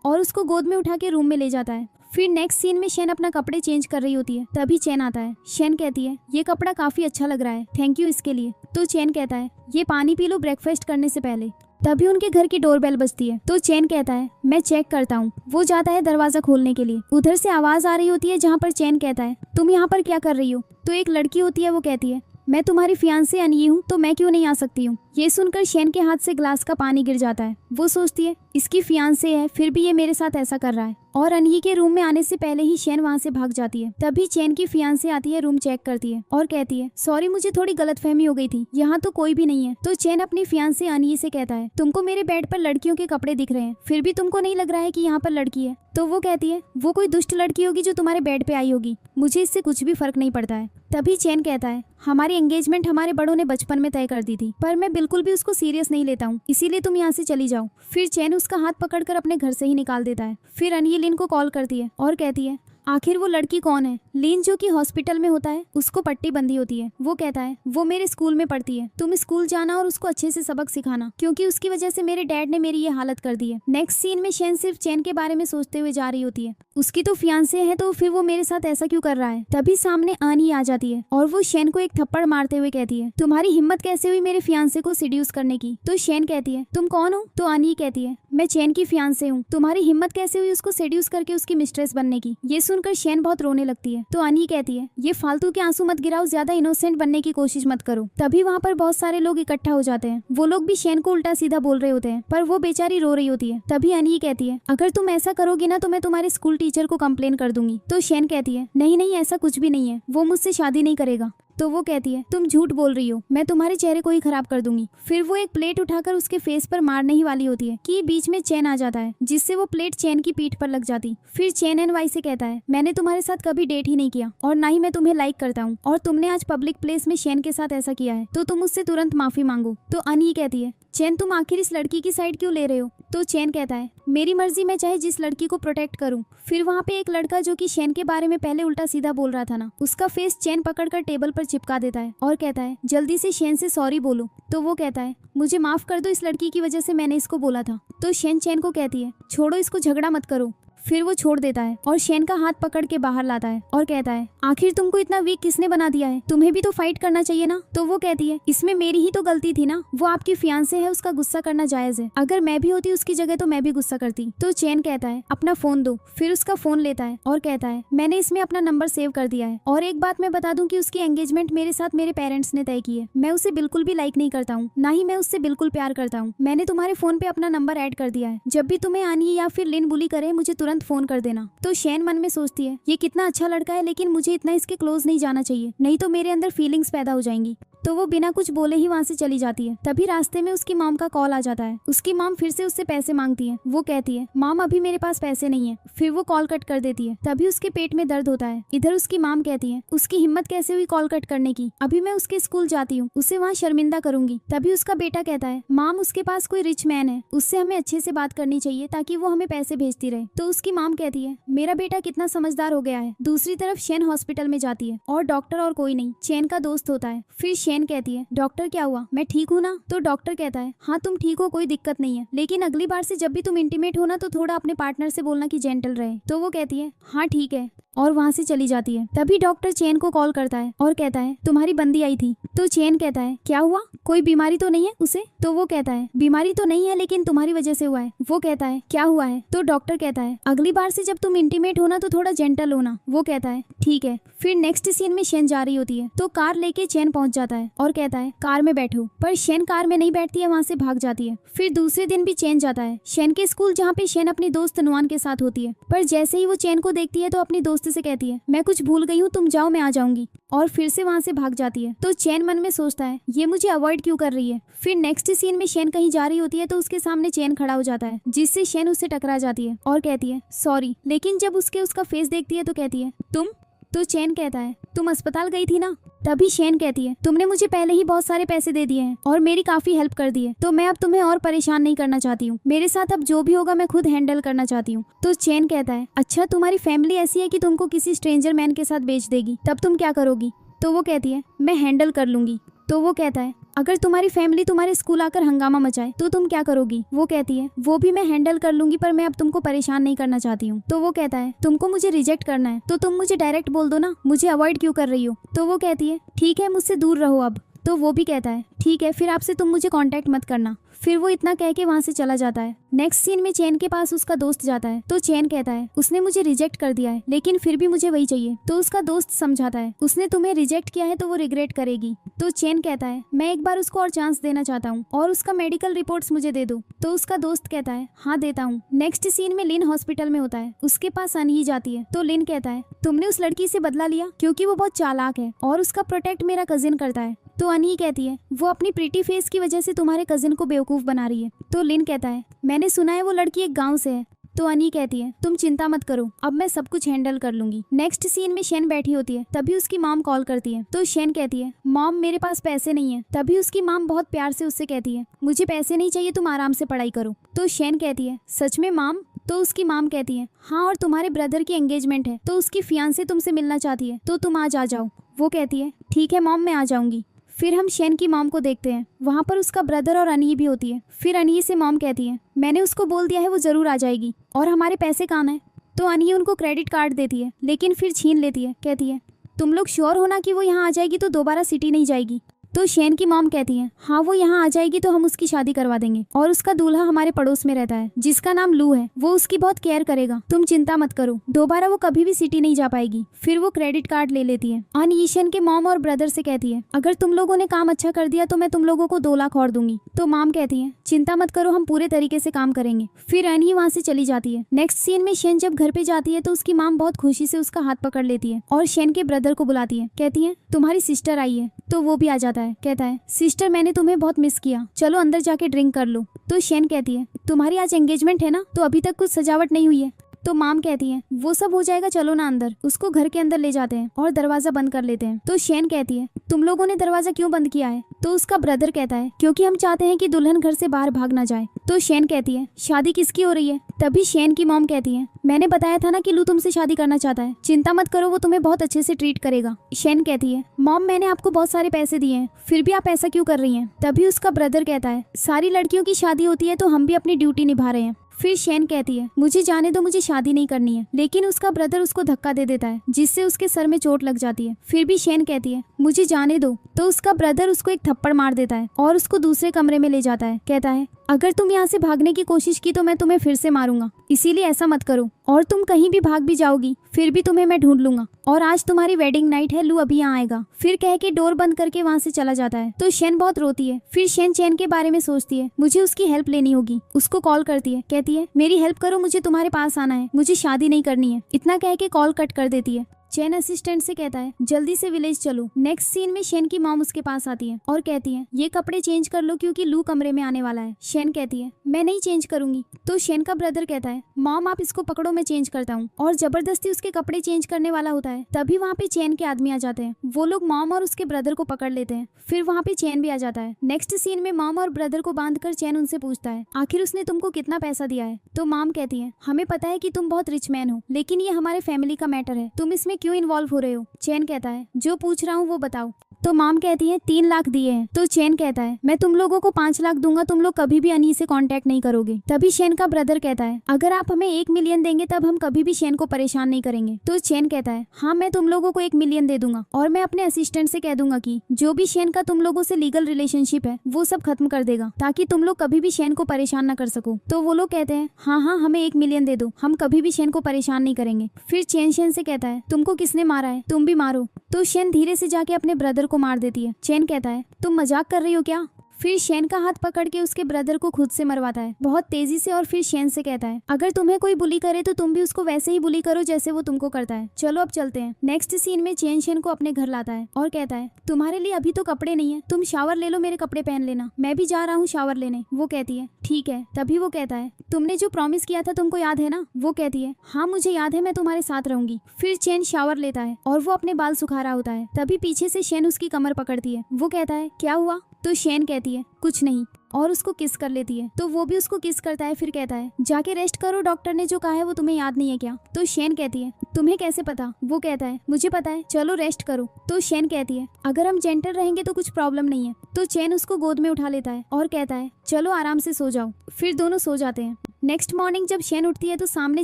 और उसको गोद में उठा के रूम में ले जाता है। फिर नेक्स्ट सीन में शेन अपना कपड़े चेंज कर रही होती है, तभी चैन आता है। शेन कहती है ये कपड़ा काफी अच्छा लग रहा है, थैंक यू इसके लिए। तो चैन कहता है ये पानी पी लो ब्रेकफास्ट करने से पहले। तभी उनके घर की डोरबेल बजती है तो चैन कहता है मैं चेक करता हूँ। वो जाता है दरवाजा खोलने के लिए। उधर से आवाज आ रही होती है जहाँ पर चैन कहता है तुम यहाँ पर क्या कर रही हो? तो एक लड़की होती है, वो कहती है मैं तुम्हारी फियांसे अनई हूँ तो मैं क्यों नहीं आ सकती हूँ? ये सुनकर शेन के हाथ से ग्लास का पानी गिर जाता है। वो सोचती है इसकी फियांसे है फिर भी ये मेरे साथ ऐसा कर रहा है, और अनही के रूम में आने से पहले ही शेन वहाँ से भाग जाती है। तभी चैन की फियांसे आती है, रूम चेक करती है और कहती है सॉरी मुझे थोड़ी गलतफहमी हो गई थी, यहाँ तो कोई भी नहीं है। तो चैन अपनी फियांसे अनही से कहता है तुमको मेरे बेड पर लड़कियों के कपड़े दिख रहे हैं, फिर भी तुमको नहीं लग रहा है कि यहाँ पर लड़की है? तो वो कहती है वो कोई दुष्ट लड़की होगी जो तुम्हारे बेड पे आई होगी, मुझे इससे कुछ भी फर्क नहीं पड़ता है। तभी चैन कहता है हमारी एंगेजमेंट हमारे बड़ों ने बचपन में तय कर दी थी, पर मैं बिल्कुल भी उसको सीरियस नहीं लेता हूँ, इसीलिए तुम यहाँ से चली जाओ। फिर चैन उसका हाथ पकड़कर अपने घर से ही निकाल देता है। फिर अनही लिन को कॉल करती है और कहती है आखिर वो लड़की कौन है? लिन जो कि हॉस्पिटल में होता है, उसको पट्टी बंधी होती है। वो कहता है वो मेरे स्कूल में पढ़ती है, तुम स्कूल जाना और उसको अच्छे से सबक सिखाना, क्योंकि उसकी वजह से मेरे डैड ने मेरी ये हालत कर दी है। नेक्स्ट सीन में शेन सिर्फ चैन के बारे में सोचते हुए जा रही होती है, उसकी तो फियांसे है तो फिर वो मेरे साथ ऐसा क्यों कर रहा है? तभी सामने आनी आ जाती है और वो शेन को एक थप्पड़ मारते हुए कहती है तुम्हारी हिम्मत कैसे हुई मेरे फियांसे को सिड्यूस करने की? तो शेन कहती है तुम कौन हो? तो आनी कहती है मैं चैन की फियांसे हूँ, तुम्हारी हिम्मत कैसे हुई उसको सिड्यूस करके उसकी मिस्ट्रेस बनने की? ये सुनकर शेन बहुत रोने लगती है। तो अनी कहती है ये फालतू के आंसू मत गिराओ, ज्यादा इनोसेंट बनने की कोशिश मत करो। तभी वहाँ पर बहुत सारे लोग इकट्ठा हो जाते हैं। वो लोग भी शेन को उल्टा सीधा बोल रहे होते हैं, पर वो बेचारी रो रही होती है। तभी अनी कहती है अगर तुम ऐसा करोगी ना तो मैं तुम्हारे स्कूल टीचर को कंप्लेन कर दूंगी। तो शेन कहती है नहीं नहीं ऐसा कुछ भी नहीं है, वो मुझसे शादी नहीं करेगा। तो वो कहती है तुम झूठ बोल रही हो, मैं तुम्हारे चेहरे को ही खराब कर दूंगी। फिर वो एक प्लेट उठाकर उसके फेस पर मारने ही वाली होती है कि बीच में चैन आ जाता है, जिससे वो प्लेट चैन की पीठ पर लग जाती। फिर चैन एन वाई से कहता है मैंने तुम्हारे साथ कभी डेट ही नहीं किया और ना ही मैं तुम्हें लाइक करता हूँ, और तुमने आज पब्लिक प्लेस में शेन के साथ ऐसा किया है तो तुम मुझसे तुरंत माफी मांगो। तो अनी कहती है चैन तुम आखिर इस लड़की की साइड क्यों ले रहे हो? तो चैन कहता है मेरी मर्जी, मैं चाहे जिस लड़की को प्रोटेक्ट करूं। फिर वहाँ पे एक लड़का जो कि शेन के बारे में पहले उल्टा सीधा बोल रहा था ना, उसका फेस चैन पकड़कर टेबल पर चिपका देता है और कहता है जल्दी से शेन से सॉरी बोलो। तो वो कहता है मुझे माफ कर दो, इस लड़की की वजह से मैंने इसको बोला था। तो शेन चैन को कहती है छोड़ो इसको, झगड़ा मत करो। फिर वो छोड़ देता है और शेन का हाथ पकड़ के बाहर लाता है और कहता है आखिर तुमको इतना वीक किसने बना दिया है? तुम्हें भी तो फाइट करना चाहिए ना। तो वो कहती है इसमें मेरी ही तो गलती थी ना, वो आपकी फियांसे है, उसका गुस्सा करना जायज है, अगर मैं भी होती उसकी जगह तो मैं भी गुस्सा करती। तो चैन कहता है अपना फोन दो। फिर उसका फोन लेता है और कहता है मैंने इसमें अपना नंबर सेव कर दिया है, और एक बात मैं बता दूं कि उसकी एंगेजमेंट मेरे साथ मेरे पेरेंट्स ने तय की है। मैं उसे बिल्कुल भी लाइक नहीं करता हूँ, ना ही मैं उससे बिल्कुल प्यार करता हूँ। मैंने तुम्हारे फोन पे अपना नंबर ऐड कर दिया है, जब भी तुम्हें आनी या फिर लिन बुली करे मुझे तुरंत फोन कर देना। तो शेन मन में सोचती है ये कितना अच्छा लड़का है, लेकिन मुझे इतना इसके क्लोज नहीं जाना चाहिए, नहीं तो मेरे अंदर फीलिंग्स पैदा हो जाएंगी। तो वो बिना कुछ बोले ही वहाँ से चली जाती है। तभी रास्ते में उसकी मॉम का कॉल आ जाता है। उसकी मॉम फिर से उससे पैसे मांगती है। वो कहती है मॉम अभी मेरे पास पैसे नहीं है। फिर वो कॉल कट कर देती है। तभी उसके पेट में दर्द होता है। इधर उसकी मॉम कहती है उसकी हिम्मत कैसे हुई कॉल कट करने की, अभी मैं उसके स्कूल जाती हूँ, उसे वहाँ शर्मिंदा करूंगी। तभी उसका बेटा कहता है मॉम उसके पास कोई रिच मैन है, उससे हमें अच्छे से बात करनी चाहिए ताकि वो हमें पैसे भेजती रहे। तो उसकी उसकी माम कहती है मेरा बेटा कितना समझदार हो गया है। दूसरी तरफ शेन हॉस्पिटल में जाती है और डॉक्टर और कोई नहीं चेन का दोस्त होता है। फिर शेन कहती है डॉक्टर क्या हुआ, मैं ठीक हूँ ना? तो डॉक्टर कहता है हाँ तुम ठीक हो, कोई दिक्कत नहीं है, लेकिन अगली बार से जब भी तुम इंटीमेट हो ना तो थोड़ा अपने पार्टनर से बोलना कि जेंटल रहे। तो वो कहती है हाँ ठीक है और वहाँ से चली जाती है। तभी डॉक्टर चेन को कॉल करता है और कहता है तुम्हारी बंदी आई थी। तो चेन कहता है क्या हुआ, कोई बीमारी तो नहीं है उसे? तो वो कहता है बीमारी तो नहीं है लेकिन तुम्हारी वजह से हुआ है। वो कहता है क्या हुआ है? तो डॉक्टर कहता है अगली बार से जब तुम इंटीमेट होना तो थोड़ा जेंटल होना। वो कहता है ठीक है। फिर नेक्स्ट सीन में शेन जा रही होती है तो कार लेके चेन पहुंच जाता है और कहता है कार में बैठो, पर शेन कार में नहीं बैठती है, वहाँ से भाग जाती है। फिर दूसरे दिन भी चेन जाता है शेन के स्कूल, जहाँ पे शेन अपनी दोस्त नुआन के साथ होती है। पर जैसे ही वो चेन को देखती है तो अपनी दोस्त से कहती है मैं कुछ भूल गई हूँ, तुम जाओ मैं आ जाऊंगी, और फिर से वहाँ से भाग जाती है। तो चेन मन में सोचता है ये मुझे अवॉइड क्यों कर रही है। फिर नेक्स्ट सीन में शेन कहीं जा रही होती है तो उसके सामने चेन खड़ा हो जाता है, जिससे शेन उससे टकरा जाती है और कहती है सॉरी। लेकिन जब उसका फेस देखती है तो कहती है तुम? तो चेन कहता है तुम अस्पताल गई थी ना? तभी शेन कहती है तुमने मुझे पहले ही बहुत सारे पैसे दे दिए हैं और मेरी काफी हेल्प कर दी है, तो मैं अब तुम्हें और परेशान नहीं करना चाहती हूँ। मेरे साथ अब जो भी होगा मैं खुद हैंडल करना चाहती हूँ। तो चेन कहता है अच्छा तुम्हारी फैमिली ऐसी है कि तुमको किसी स्ट्रेंजर मैन के साथ बेच देगी, तब तुम क्या करोगी? तो वो कहती है मैं हैंडल कर लूंगी। तो वो कहता है अगर तुम्हारी फैमिली तुम्हारे स्कूल आकर हंगामा मचाए तो तुम क्या करोगी? वो कहती है वो भी मैं हैंडल कर लूंगी, पर मैं अब तुमको परेशान नहीं करना चाहती हूँ। तो वो कहता है तुमको मुझे रिजेक्ट करना है तो तुम मुझे डायरेक्ट बोल दो ना, मुझे अवॉइड क्यों कर रही हो? तो वो कहती है ठीक है मुझसे दूर रहो अब। तो वो भी कहता है ठीक है, फिर आपसे तुम मुझे कांटेक्ट मत करना। फिर वो इतना कह के वहाँ से चला जाता है। नेक्स्ट सीन में चेन के पास उसका दोस्त जाता है तो चेन कहता है उसने मुझे रिजेक्ट कर दिया है लेकिन फिर भी मुझे वही चाहिए। तो उसका दोस्त समझाता है उसने तुम्हें रिजेक्ट किया है तो वो रिग्रेट करेगी। तो चेन कहता है मैं एक बार उसको और चांस देना चाहता हूँ और उसका मेडिकल रिपोर्ट्स मुझे दे दो। तो उसका दोस्त कहता है हाँ देता हूँ। नेक्स्ट सीन में लिन हॉस्पिटल में होता है, उसके पास अनही जाती है तो लिन कहता है तुमने उस लड़की से बदला लिया क्योंकि वो बहुत चालाक है और उसका प्रोटेक्ट मेरा कजिन करता है। तो अनही कहती है वो अपनी प्रीटी फेस की वजह से तुम्हारे कजिन को बेवकूफ बना रही है। तो लिन कहता है मैंने सुना है वो लड़की एक गांव से है। तो अनी कहती है तुम चिंता मत करो, अब मैं सब कुछ हैंडल कर लूंगी। नेक्स्ट सीन में शेन बैठी होती है, तभी उसकी मॉम कॉल करती है तो शेन कहती है मॉम मेरे पास पैसे नहीं है। तभी उसकी मॉम बहुत प्यार से उससे कहती है मुझे पैसे नहीं चाहिए, तुम आराम से पढ़ाई करो। तो शेन कहती है सच में मॉम? तो उसकी मॉम कहती है हाँ, और तुम्हारे ब्रदर की एंगेजमेंट है तो उसकी फियांसे तुमसे मिलना चाहती है तो तुम आज आ जाओ। वो कहती है ठीक है मॉम मैं आ जाऊंगी। फिर हम शेन की मॉम को देखते हैं, वहाँ पर उसका ब्रदर और अनी भी होती है। फिर अनी से मॉम कहती है मैंने उसको बोल दिया है वो जरूर आ जाएगी, और हमारे पैसे कहाँ हैं? तो अनी उनको क्रेडिट कार्ड देती है लेकिन फिर छीन लेती है, कहती है तुम लोग श्योर हो ना कि वो यहाँ आ जाएगी तो दोबारा सिटी नहीं जाएगी? तो शेन की मॉम कहती है हाँ वो यहाँ आ जाएगी तो हम उसकी शादी करवा देंगे, और उसका दूल्हा हमारे पड़ोस में रहता है जिसका नाम लू है, वो उसकी बहुत केयर करेगा, तुम चिंता मत करो, दोबारा वो कभी भी सिटी नहीं जा पाएगी। फिर वो क्रेडिट कार्ड ले लेती है। अनयीशन के मॉम और ब्रदर से कहती है अगर तुम लोगों ने काम अच्छा कर दिया तो मैं तुम लोगों को 2 लाख और दूंगी। तो मॉम कहती है चिंता मत करो, हम पूरे तरीके से काम करेंगे। फिर अनी वहाँ से चली जाती है। नेक्स्ट सीन में शेन जब घर पे जाती है तो उसकी मॉम बहुत खुशी से उसका हाथ पकड़ लेती है और शेन के ब्रदर को बुलाती है, कहती है तुम्हारी सिस्टर आई है। तो वो भी आ जाता है, कहता है सिस्टर मैंने तुम्हें बहुत मिस किया, चलो अंदर जाके ड्रिंक कर लो। तो शेन कहती है तुम्हारी आज एंगेजमेंट है ना, तो अभी तक कुछ सजावट नहीं हुई है। तो माम कहती है वो सब हो जाएगा, चलो ना अंदर। उसको घर के अंदर ले जाते हैं और दरवाजा बंद कर लेते हैं। तो शेन कहती है तुम लोगों ने दरवाजा क्यों बंद किया है? तो उसका ब्रदर कहता है क्योंकि हम चाहते हैं कि दुल्हन घर से बाहर भाग ना जाए। तो शेन कहती है शादी किसकी हो रही है? तभी शेन की मॉम कहती है मैंने बताया था ना कि लू तुमसे शादी करना चाहता है, चिंता मत करो वो तुम्हें बहुत अच्छे से ट्रीट करेगा। शेन कहती है मॉम मैंने आपको बहुत सारे पैसे दिए हैं, फिर भी आप ऐसा क्यों कर रही हैं? तभी उसका ब्रदर कहता है सारी लड़कियों की शादी होती है तो हम भी अपनी ड्यूटी निभा रहे हैं। फिर शेन कहती है मुझे जाने दो, मुझे शादी नहीं करनी है, लेकिन उसका ब्रदर उसको धक्का दे देता है जिससे उसके सर में चोट लग जाती है। फिर भी शेन कहती है मुझे जाने दो, तो उसका ब्रदर उसको एक थप्पड़ मार देता है और उसको दूसरे कमरे में ले जाता है। कहता है अगर तुम यहाँ से भागने की कोशिश की तो मैं तुम्हें फिर से मारूंगा, इसीलिए ऐसा मत करो, और तुम कहीं भी भाग भी जाओगी फिर भी तुम्हें मैं ढूंढ लूंगा, और आज तुम्हारी वेडिंग नाइट है, लू अभी यहाँ आएगा। फिर कह के डोर बंद करके वहाँ से चला जाता है। तो शेन बहुत रोती है। फिर शेन चैन के बारे में सोचती है, मुझे उसकी हेल्प लेनी होगी। उसको कॉल करती है, कहती है मेरी हेल्प करो, मुझे तुम्हारे पास आना है, मुझे शादी नहीं करनी है। इतना कह के कॉल कट कर देती है। चैन असिस्टेंट से कहता है जल्दी से विलेज चलो। नेक्स्ट सीन में शेन की मॉम उसके पास आती है और कहती है ये कपड़े चेंज कर लो क्योंकि लू कमरे में आने वाला है। शेन कहती है मैं नहीं चेंज करूंगी। तो शेन का ब्रदर कहता है मॉम आप इसको पकड़ो मैं चेंज करता हूँ, और जबरदस्ती उसके कपड़े चेंज करने वाला होता है। तभी वहाँ पे चैन के आदमी आ जाते हैं। वो लोग मॉम और उसके ब्रदर को पकड़ लेते हैं। फिर वहाँ पे चैन भी आ जाता है। नेक्स्ट सीन में मॉम और ब्रदर को बांधकर चैन उनसे पूछता है आखिर उसने तुमको कितना पैसा दिया है। तो मॉम कहती है हमें पता है कि तुम बहुत रिच मैन हो, लेकिन ये हमारे फैमिली का मैटर है, तुम इसमें क्यों इन्वॉल्व हो रहे हो। चैन कहता है जो पूछ रहा हूँ वो बताओ। तो मॉम कहती है 3 लाख दिए हैं। तो चैन कहता है मैं तुम लोगों को 5 लाख दूंगा, तुम लोग कभी भी अनी से कांटेक्ट नहीं करोगे। तभी शेन का ब्रदर कहता है अगर आप हमें 1 मिलियन देंगे तब हम कभी भी शेन को परेशान नहीं करेंगे। तो चैन कहता है हाँ मैं तुम लोगों को 1 मिलियन दे दूंगा, और मैं अपने असिस्टेंट से कह दूंगा कि जो भी शेन का तुम लोगों से लीगल रिलेशनशिप है वो सब खत्म कर देगा, ताकि तुम लोग कभी भी शेन को परेशान न कर सको। तो वो लोग कहते हैं हाँ हमें 1 मिलियन दे दो, हम कभी भी शेन को परेशान नहीं करेंगे। फिर चैन शेन से कहता है तुमको किसने मारा है, तुम भी मारो। तो शेन धीरे से जाके अपने ब्रदर को मार देती है। चैन कहता है तुम मजाक कर रही हो क्या। फिर शेन का हाथ पकड़ के उसके ब्रदर को खुद से मरवाता है बहुत तेजी से, और फिर शेन से कहता है अगर तुम्हें कोई बुली करे तो तुम भी उसको वैसे ही बुली करो जैसे वो तुमको करता है। चलो अब चलते हैं। नेक्स्ट सीन में चैन शेन को अपने घर लाता है और कहता है तुम्हारे लिए अभी तो कपड़े नहीं है, तुम शावर ले लो, मेरे कपड़े पहन लेना, मैं भी जा रहा हूँ शावर लेने। वो कहती है ठीक है। तभी वो कहता है तुमने जो प्रॉमिस किया था तुमको याद है ना। वो कहती है हाँ मुझे याद है, मैं तुम्हारे साथ रहूंगी। फिर चैन शावर लेता है और वो अपने बाल सुखा रहा होता है। तभी पीछे से शेन उसकी कमर पकड़ती है। वो कहता है क्या हुआ। तो शेन कहती है कुछ नहीं, और उसको किस कर लेती है। तो वो भी उसको किस करता है। फिर कहता है जाके रेस्ट करो, डॉक्टर ने जो कहा है वो तुम्हें याद नहीं है क्या। तो शेन कहती है तुम्हें कैसे पता। वो कहता है मुझे पता है, चलो रेस्ट करो। तो शेन कहती है अगर हम जेंटल रहेंगे तो कुछ प्रॉब्लम नहीं है। तो चैन उसको गोद में उठा लेता है और कहता है चलो आराम से सो जाओ। फिर दोनों सो जाते हैं। नेक्स्ट मॉर्निंग जब शेन उठती है तो सामने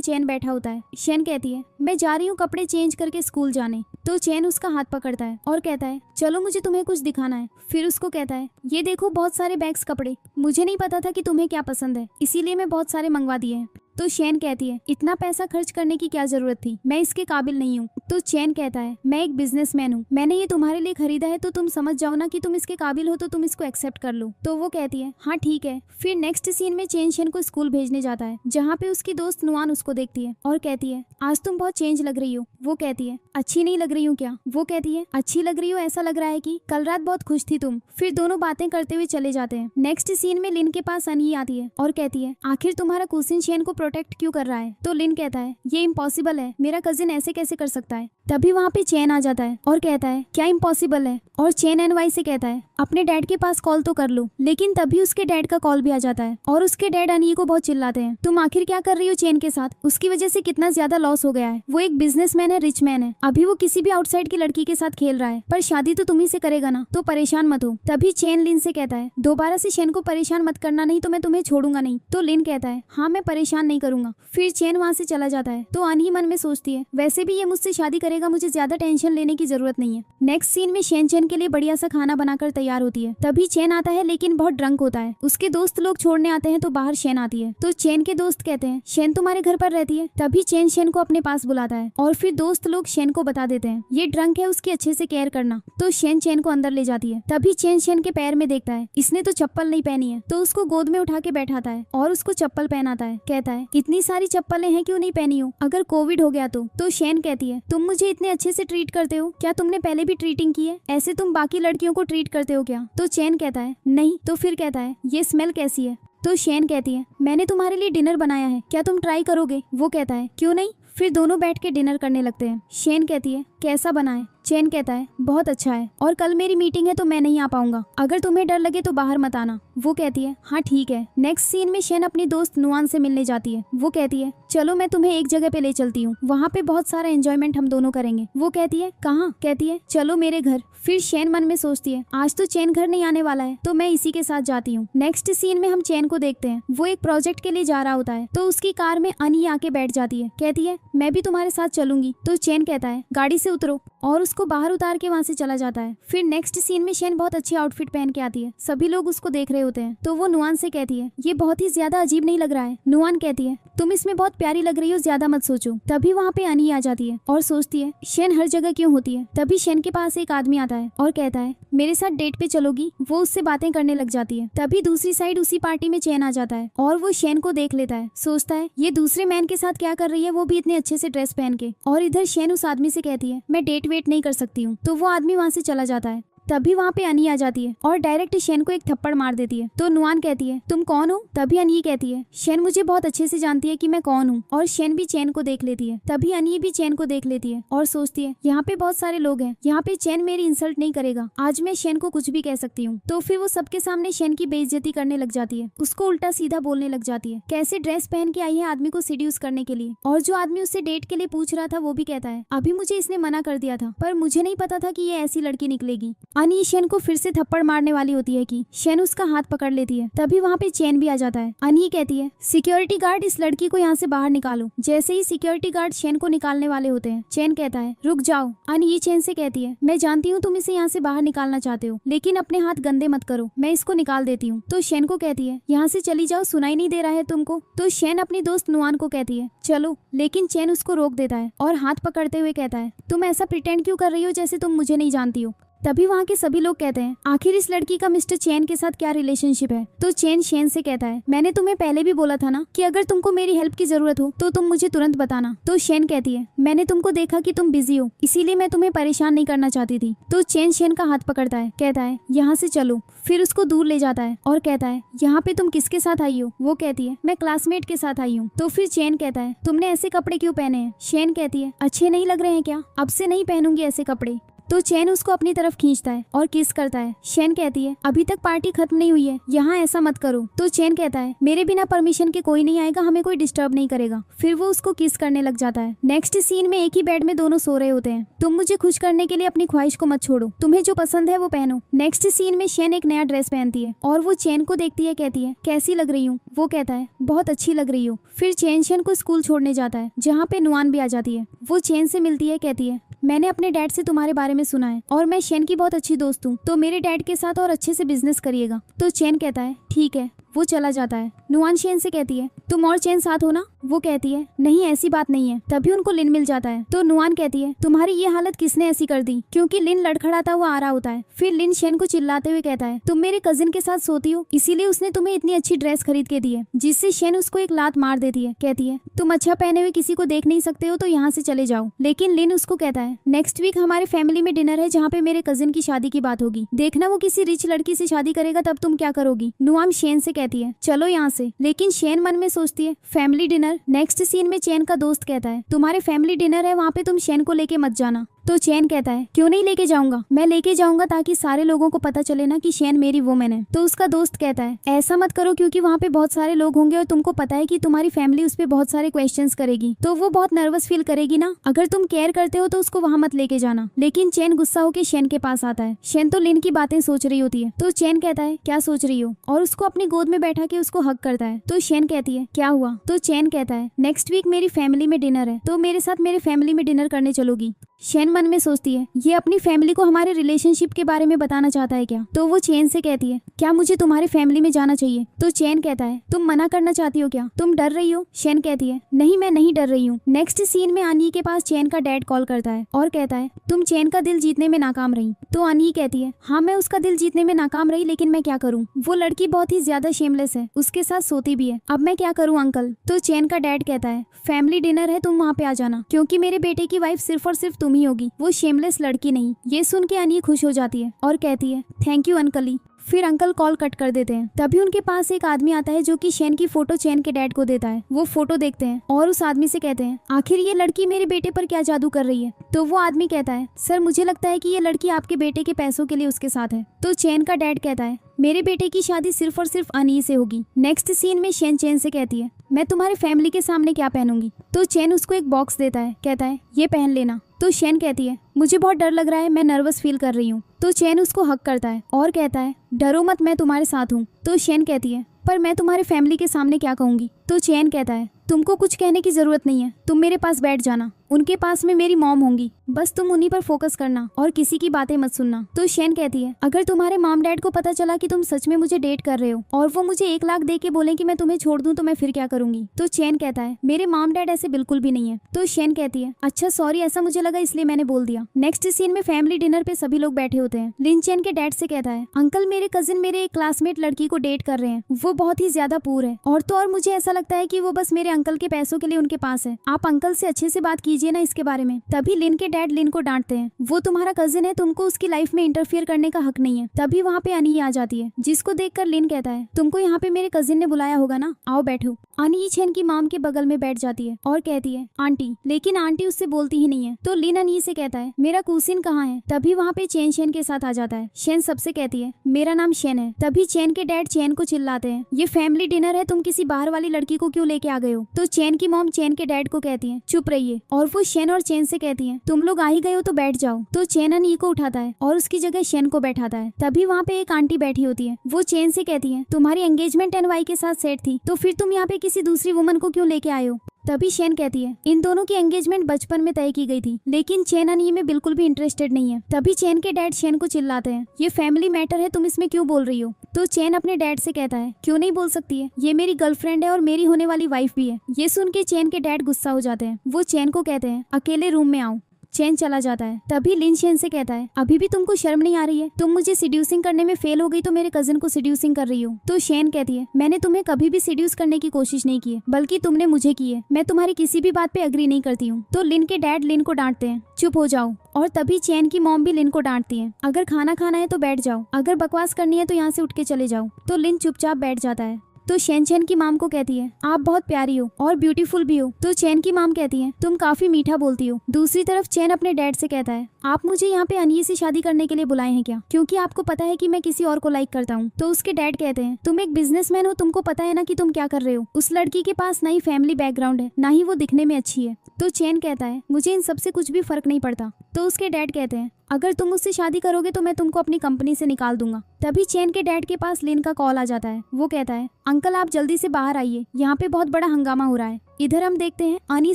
चैन बैठा होता है। शेन कहती है मैं जा रही हूँ कपड़े चेंज करके स्कूल जाने। तो चैन उसका हाथ पकड़ता है और कहता है चलो मुझे तुम्हें कुछ दिखाना है। फिर उसको कहता है ये देखो बहुत सारे बैग्स कपड़े, मुझे नहीं पता था कि तुम्हें क्या पसंद है, इसीलिए मैं बहुत सारे मंगवा दिए हैं। तो चैन कहती है इतना पैसा खर्च करने की क्या जरूरत थी, मैं इसके काबिल नहीं हूँ। तो चैन कहता है मैं एक बिजनेसमैन हूँ, मैंने ये तुम्हारे लिए खरीदा है, तो तुम समझ जाओ ना कि तुम इसके काबिल हो, तो तुम इसको एक्सेप्ट कर लो। तो वो कहती है हाँ ठीक है। फिर नेक्स्ट सीन में चैन शेन को स्कूल भेजने जाता है, जहाँ पे उसकी दोस्त नुआन उसको देखती है और कहती है आज तुम बहुत चेंज लग रही हो। वो कहती है अच्छी नहीं लग रही हूँ क्या। वो कहती है अच्छी लग रही हो, ऐसा लग रहा है कि कल रात बहुत खुश थी तुम। फिर दोनों बातें करते हुए चले जाते हैं। नेक्स्ट सीन में लिन के पास अनी आती है और कहती है आखिर तुम्हारा कुसिन शेन को प्रोटेक्ट क्यों कर रहा है। तो लिन कहता है ये इम्पॉसिबल है, मेरा कजिन ऐसे कैसे कर सकता है। तभी वहाँ पे चैन आ जाता है और कहता है क्या इम्पॉसिबल है। और चैन एनवाई से कहता है अपने डैड के पास कॉल तो कर लो। लेकिन तभी उसके डैड का कॉल भी आ जाता है और उसके डैड अनी को बहुत चिल्लाते हैं तुम आखिर क्या कर रही हो चैन के साथ, उसकी वजह से कितना ज्यादा लॉस हो गया है। वो एक बिजनेसमैन है, रिच मैन है, अभी वो किसी भी आउटसाइड की लड़की के साथ खेल रहा है, पर शादी तो तुम्ही से करेगा ना, तो परेशान मत हो। तभी चैन लिन से कहता है दोबारा से शेन को परेशान मत करना, नहीं तो मैं तुम्हें छोड़ूंगा नहीं। तो लिन कहता है हाँ मैं परेशान नहीं करूंगा। फिर चैन वहाँ से चला जाता है। तो अनी मन में सोचती है वैसे भी ये मुझसे शादी करेगा, मुझे ज्यादा टेंशन लेने की जरूरत नहीं है। नेक्स्ट सीन में शेन चैन के लिए बढ़िया सा खाना बनाकर तैयार होती है। तभी चैन आता है लेकिन बहुत ड्रंक होता है। उसके दोस्त लोग छोड़ने आते हैं तो बाहर शेन आती है। तो चैन के दोस्त कहते हैं शेन तुम्हारे घर पर रहती है। तभी चैन शेन को अपने पास बुलाता है और फिर दोस्त लोग शेन को बता देते हैं ये ड्रंक है, उसकी अच्छे से केयर करना। तो शेन चैन को अंदर ले जाती है। तभी चैन शेन के पैर में देखता है इसने तो चप्पल नहीं पहनी है। तो उसको गोद में उठा के बैठाता है और उसको चप्पल पहनाता है। कहता है इतनी सारी चप्पलें हैं क्यों नहीं पहनी हो, अगर कोविड हो गया तो। शेन कहती है तुम मुझे इतने अच्छे से ट्रीट करते हो, क्या तुमने पहले भी ट्रीटिंग की है, ऐसे तुम बाकी लड़कियों को ट्रीट करते हो क्या। तो चैन कहता है नहीं। तो फिर कहता है ये स्मेल कैसी है। तो शेन कहती है मैंने तुम्हारे लिए डिनर बनाया है, क्या तुम ट्राई करोगे। वो कहता है क्यों नहीं। फिर दोनों बैठ के डिनर करने लगते हैं। शेन कहती है कैसा बना है। चैन कहता है बहुत अच्छा है, और कल मेरी मीटिंग है तो मैं नहीं आ पाऊंगा, अगर तुम्हें डर लगे तो बाहर मत आना। वो कहती है हाँ ठीक है। नेक्स्ट सीन में शेन अपनी दोस्त नुआन से मिलने जाती है। वो कहती है चलो मैं तुम्हें एक जगह पे ले चलती हूँ, वहाँ पे बहुत सारा एंजॉयमेंट हम दोनों करेंगे। वो कहती है कहाँ। कहती है चलो मेरे घर। फिर शेन मन में सोचती है आज तो चैन घर नहीं आने वाला है, तो मैं इसी के साथ जाती हूँ। नेक्स्ट सीन में हम चैन को देखते हैं, वो एक प्रोजेक्ट के लिए जा रहा होता है। तो उसकी कार में अनी आके बैठ जाती है। कहती है मैं भी तुम्हारे साथ चलूंगी। तो चैन कहता है गाड़ी से उतरो, और उसको उसको बाहर उतार के वहाँ से चला जाता है। फिर नेक्स्ट सीन में शेन बहुत अच्छी आउटफिट पहन के आती है। सभी लोग उसको देख रहे होते हैं तो वो नुआन से कहती है ये बहुत ही ज्यादा अजीब नहीं लग रहा है। नुआन कहती है तुम इसमें बहुत प्यारी लग रही हो, ज्यादा मत सोचो। तभी वहाँ पे अनी आ जाती है और सोचती है शेन हर जगह क्यों होती है। तभी शेन के पास एक आदमी आता है और कहता है मेरे साथ डेट पे चलोगी। वो उससे बातें करने लग जाती है। तभी दूसरी साइड उसी पार्टी में चैन आ जाता है और वो शेन को देख लेता है। सोचता है ये दूसरे मैन के साथ क्या कर रही है, वो भी इतने अच्छे से ड्रेस पहन के। और इधर शेन उस आदमी से कहती है मैं डेट वेट नहीं कर सकती हूँ। तो वो आदमी वहाँ से चला जाता है। तभी वहाँ पे अनी आ जाती है और डायरेक्ट शेन को एक थप्पड़ मार देती है। तो नुआन कहती है तुम कौन हो। तभी अनी कहती है शेन मुझे बहुत अच्छे से जानती है कि मैं कौन हूँ। और शेन भी चैन को देख लेती है। तभी अनी भी चैन को देख लेती है और सोचती है यहाँ पे बहुत सारे लोग हैं, यहाँ पे चैन मेरी इंसल्ट नहीं करेगा, आज मैं शेन को कुछ भी कह सकती हूँ। तो फिर वो सबके सामने शेन की बेइज्जती करने लग जाती है, उसको उल्टा सीधा बोलने लग जाती है, कैसे ड्रेस पहन के आई है आदमी को सीड्यूस करने के लिए। और जो आदमी उससे डेट के लिए पूछ रहा था वो भी कहता है अभी मुझे इसने मना कर दिया था, पर मुझे नहीं पता था कि ये ऐसी लड़की निकलेगी। अनी शेन को फिर से थप्पड़ मारने वाली होती है कि शेन उसका हाथ पकड़ लेती है। तभी वहाँ पे चैन भी आ जाता है। अनी कहती है सिक्योरिटी गार्ड इस लड़की को यहाँ से बाहर निकालो। जैसे ही सिक्योरिटी गार्ड शेन को निकालने वाले होते हैं चैन कहता है रुक जाओ। अनी चैन से कहती है मैं जानती हूँ तुम इसे यहाँ से बाहर निकालना चाहते हो, लेकिन अपने हाथ गंदे मत करो, मैं इसको निकाल देती हूँ। तो शेन को कहती है यहाँ से चली जाओ, सुनाई नहीं दे रहा है तुमको। तो शेन अपनी दोस्त नुआन को कहती है चलो, लेकिन चैन उसको रोक देता है और हाथ पकड़ते हुए कहता है तुम ऐसा प्रिटेंड क्यों कर रही हो जैसे तुम मुझे नहीं जानती हो। तभी वहाँ के सभी लोग कहते हैं आखिर इस लड़की का मिस्टर चैन के साथ क्या रिलेशनशिप है। तो चैन शेन से कहता है मैंने तुम्हें पहले भी बोला था ना कि अगर तुमको मेरी हेल्प की जरूरत हो तो तुम मुझे तुरंत बताना। तो शेन कहती है मैंने तुमको देखा कि तुम बिजी हो, इसीलिए मैं तुम्हें परेशान नहीं करना चाहती थी। तो चैन शेन का हाथ पकड़ता है, कहता है यहाँ से चलो। फिर उसको दूर ले जाता है और कहता है यहाँ पे तुम किसके साथ आई हो। वो कहती है मैं क्लासमेट के साथ आई हूँ। तो फिर चैन कहता है तुमने ऐसे कपड़े क्यों पहने हैं। शेन कहती है अच्छे नहीं लग रहे हैं क्या, अब से नहीं पहनूंगी ऐसे कपड़े। तो चैन उसको अपनी तरफ खींचता है और किस करता है। शेन कहती है अभी तक पार्टी खत्म नहीं हुई है, यहाँ ऐसा मत करो। तो चैन कहता है मेरे बिना परमिशन के कोई नहीं आएगा, हमें कोई डिस्टर्ब नहीं करेगा। फिर वो उसको किस करने लग जाता है। नेक्स्ट सीन में एक ही बेड में दोनों सो रहे होते हैं। तुम मुझे खुश करने के लिए अपनी ख्वाहिश को मत छोड़ो, तुम्हें जो पसंद है वो पहनो। नेक्स्ट सीन में शेन एक नया ड्रेस पहनती है और वो चैन को देखती है, कहती है कैसी लग रही हूँ। वो कहता है बहुत अच्छी लग रही हो। फिर चैन शेन को स्कूल छोड़ने जाता है जहाँ पे नुआन भी आ जाती है। वो चैन से मिलती है, कहती है मैंने अपने डैड से तुम्हारे बारे में सुना है और मैं शेन की बहुत अच्छी दोस्त हूँ, तो मेरे डैड के साथ और अच्छे से बिजनेस करिएगा। तो चैन कहता है ठीक है। वो चला जाता है। नुआन शेन से कहती है तुम और चैन साथ हो ना। वो कहती है नहीं ऐसी बात नहीं है। तभी उनको लिन मिल जाता है। तो नुआन कहती है तुम्हारी ये हालत किसने ऐसी कर दी, क्योंकि लिन लड़खड़ाता हुआ आ रहा होता है। फिर लिन शेन को चिल्लाते हुए कहता है तुम मेरे कजिन के साथ सोती हो, इसीलिए उसने तुम्हें इतनी अच्छी ड्रेस खरीद के दी है। जिससे शेन उसको एक लात मार देती है, कहती है तुम अच्छा पहने हुए किसी को देख नहीं सकते हो तो यहाँ से चले जाओ। लेकिन लिन उसको कहता है नेक्स्ट वीक हमारे फैमिली में डिनर है जहाँ पे मेरे कजिन की शादी की बात होगी, देखना वो किसी रिच लड़की से शादी करेगा तब तुम क्या करोगी। नुआन शेन से कहती है चलो यहाँ से। लेकिन शेन मन में सोचती है फैमिली डिनर। नेक्स्ट सीन में चैन का दोस्त कहता है तुम्हारे फैमिली डिनर है, वहाँ पे तुम शेन को लेके मत जाना। तो चैन कहता है क्यों नहीं लेके जाऊंगा, मैं लेके जाऊंगा ताकि सारे लोगों को पता चले ना कि शेन मेरी वुमेन है। तो उसका दोस्त कहता है ऐसा मत करो, क्योंकि वहाँ पे बहुत सारे लोग होंगे और तुमको पता है कि तुम्हारी फैमिली उस पे बहुत सारे क्वेश्चंस करेगी, तो वो बहुत नर्वस फील करेगी ना। अगर तुम केयर करते हो तो उसको वहाँ मत लेके जाना। लेकिन चैन गुस्सा होकर शेन के पास आता है। शेन तो लिन की बातें सोच रही होती है। तो चैन कहता है क्या सोच रही हो, और उसको अपनी गोद में बैठा के उसको हक करता है। तो शेन कहती है क्या हुआ। तो चैन कहता है नेक्स्ट वीक मेरी फैमिली में डिनर है, तो मेरे साथ मेरे फैमिली में डिनर करने चलोगी। शेन मन में सोचती है ये अपनी फैमिली को हमारे रिलेशनशिप के बारे में बताना चाहता है क्या। तो वो चैन से कहती है क्या मुझे तुम्हारे फैमिली में जाना चाहिए। तो चैन कहता है तुम मना करना चाहती हो क्या, तुम डर रही हो। शेन कहती है नहीं मैं नहीं डर रही हूँ। नेक्स्ट सीन में अनी के पास चैन का डैड कॉल करता है और कहता है तुम चैन का दिल जीतने में नाकाम रही। तो अनी कहती है हाँ मैं उसका दिल जीतने में नाकाम रही, लेकिन मैं क्या करूँ, वो लड़की बहुत ही ज्यादा शेमलेस है, उसके साथ सोती भी है, अब मैं क्या करूँ अंकल। तो चैन का डैड कहता है फैमिली डिनर है, तुम वहाँ पे आ जाना, क्योंकि मेरे बेटे की वाइफ सिर्फ और सिर्फ तुम ही होगी, वो शेमलेस लड़की नहीं। ये सुन के अनी खुश हो जाती है और कहती है थैंक यू अंकल। फिर अंकल कॉल कट कर देते हैं। तभी उनके पास एक आदमी आता है जो कि शेन की फोटो चैन के डैड को देता है। वो फोटो देखते हैं और उस आदमी से कहते हैं आखिर ये लड़की मेरे बेटे पर क्या जादू कर रही है। तो वो आदमी कहता है सर मुझे लगता है कि ये लड़की आपके बेटे के पैसों के लिए उसके साथ है। तो चैन का डैड कहता है मेरे बेटे की शादी सिर्फ और सिर्फ अनी से होगी। नेक्स्ट सीन में शेन चैन से कहती है मैं तुम्हारे फैमिली के सामने क्या पहनूंगी। तो चैन उसको एक बॉक्स देता है, कहता है ये पहन लेना। तो शेन कहती है मुझे बहुत डर लग रहा है, मैं नर्वस फील कर रही हूँ। तो चैन उसको हक करता है और कहता है डरो मत, मैं तुम्हारे साथ हूँ। तो शेन कहती है पर मैं तुम्हारे फैमिली के सामने क्या कहूंगी। तो चैन कहता है तुमको कुछ कहने की जरूरत नहीं है, तुम मेरे पास बैठ जाना, उनके पास में मेरी मॉम होंगी, बस तुम उन्हीं पर फोकस करना और किसी की बातें मत सुनना। तो शेन कहती है अगर तुम्हारे मॉम डैड को पता चला कि तुम सच में मुझे डेट कर रहे हो और वो मुझे 1 लाख दे के बोले कि मैं तुम्हें छोड़ दूं तो मैं फिर क्या करूंगी। तो चेन कहता है मेरे मॉम डैड ऐसे बिल्कुल भी नहीं है। तो शेन कहती है अच्छा सॉरी, ऐसा मुझे लगा इसलिए मैंने बोल दिया। नेक्स्ट सीन में फैमिली डिनर पे सभी लोग बैठे होते हैं। लिन चेन के डैड से कहता है अंकल मेरे कजिन मेरे एक क्लासमेट लड़की को डेट कर रहे हैं, वो बहुत ही ज्यादा पुअर है और तो और मुझे ऐसा लगता है कि वो बस मेरे अंकल के पैसों के लिए उनके पास है, आप अंकल से अच्छे से बात कीजिए ना इसके बारे में। तभी लिन के डैड लिन को डांटते हैं वो तुम्हारा कजिन है, तुमको उसकी लाइफ में इंटरफियर करने का हक नहीं है। तभी वहाँ पे अनी आ जाती है जिसको देखकर लिन कहता है तुमको यहाँ पे मेरे कजिन ने बुलाया होगा ना, आओ बैठो। अनी चेन की मॉम के बगल में बैठ जाती है और कहती है आंटी, लेकिन आंटी उससे बोलती ही नहीं है। तो लिन अनी से कहता है मेरा कूसिन कहाँ है। तभी वहाँ पे चेन शेन के साथ आ जाता है। शेन सबसे कहती है मेरा नाम शेन है। तभी चेन के डैड चेन को चिल्लाते हैं ये फैमिली डिनर है, तुम किसी बाहर वाली लड़की को क्यों लेके आ गए हो। तो चेन की मॉम चेन के डैड को कहती है चुप रहिए और वो शेन और चेन से कहती है तुम लोग आ ही गए हो तो बैठ जाओ। तो चेन अनी को उठाता है और उसकी जगह शेन को बैठाता है। तभी वहाँ पे एक आंटी बैठी होती है, वो चेन से कहती है तुम्हारी एंगेजमेंट एनवाई के साथ सेट थी तो फिर तुम यहाँ पे किसी दूसरी वुमन को क्यों लेके आए हो। तभी शेन कहती है इन दोनों की एंगेजमेंट बचपन में तय की गई थी, लेकिन चेन अनी में बिल्कुल भी इंटरेस्टेड नहीं है। तभी चेन के डैड शेन को चिल्लाते हैं ये फैमिली मैटर है, तुम इसमें क्यों बोल रही हो। तो चेन अपने डैड से कहता है क्यों नहीं बोल सकती है, ये मेरी गर्लफ्रेंड है और मेरी होने वाली वाइफ भी है। ये सुन के चेन के डैड गुस्सा हो जाते हैं, वो चेन को कहते हैं अकेले रूम में आओ। चेन चला जाता है। तभी लिन शेन से कहता है अभी भी तुमको शर्म नहीं आ रही है, तुम मुझे सिड्यूसिंग करने में फेल हो गई तो मेरे कजिन को सिड्यूसिंग कर रही हो। तो शेन कहती है मैंने तुम्हें कभी भी सिड्यूस करने की कोशिश नहीं की है, बल्कि तुमने मुझे की है, मैं तुम्हारी किसी भी बात पे अग्री नहीं करती हूँ। तो लिन के डैड लिन को डांटते हैं चुप हो जाओ। और तभी चेन की मॉम भी लिन को डांटती है अगर खाना खाना है तो बैठ जाओ, अगर बकवास करनी है तो यहाँ से उठ के चले जाओ। तो लिन चुपचाप बैठ जाता है। तो शेन चेन की माम को कहती है आप बहुत प्यारी हो और ब्यूटीफुल भी हो। तो चेन की माम कहती है तुम काफी मीठा बोलती हो। दूसरी तरफ चेन अपने डैड से कहता है आप मुझे यहाँ पे अनी से शादी करने के लिए बुलाए हैं क्या, क्योंकि आपको पता है कि मैं किसी और को लाइक करता हूँ। तो उसके डैड कहते हैं तुम एक बिजनेसमैन हो, तुमको पता है ना कि तुम क्या कर रहे हो। उस लड़की के पास ना ही फैमिली बैकग्राउंड है, ना ही वो दिखने में अच्छी है। तो चेन कहता है मुझे इन सबसे कुछ भी फर्क नहीं पड़ता। तो उसके डैड कहते हैं अगर तुम मुझसे शादी करोगे तो मैं तुमको अपनी कंपनी से निकाल दूंगा। तभी चेन के डैड के पास लिन का कॉल आ जाता है। वो कहता है अंकल आप जल्दी से बाहर आइए, यहाँ पे बहुत बड़ा हंगामा हो रहा है। इधर हम देखते हैं अनी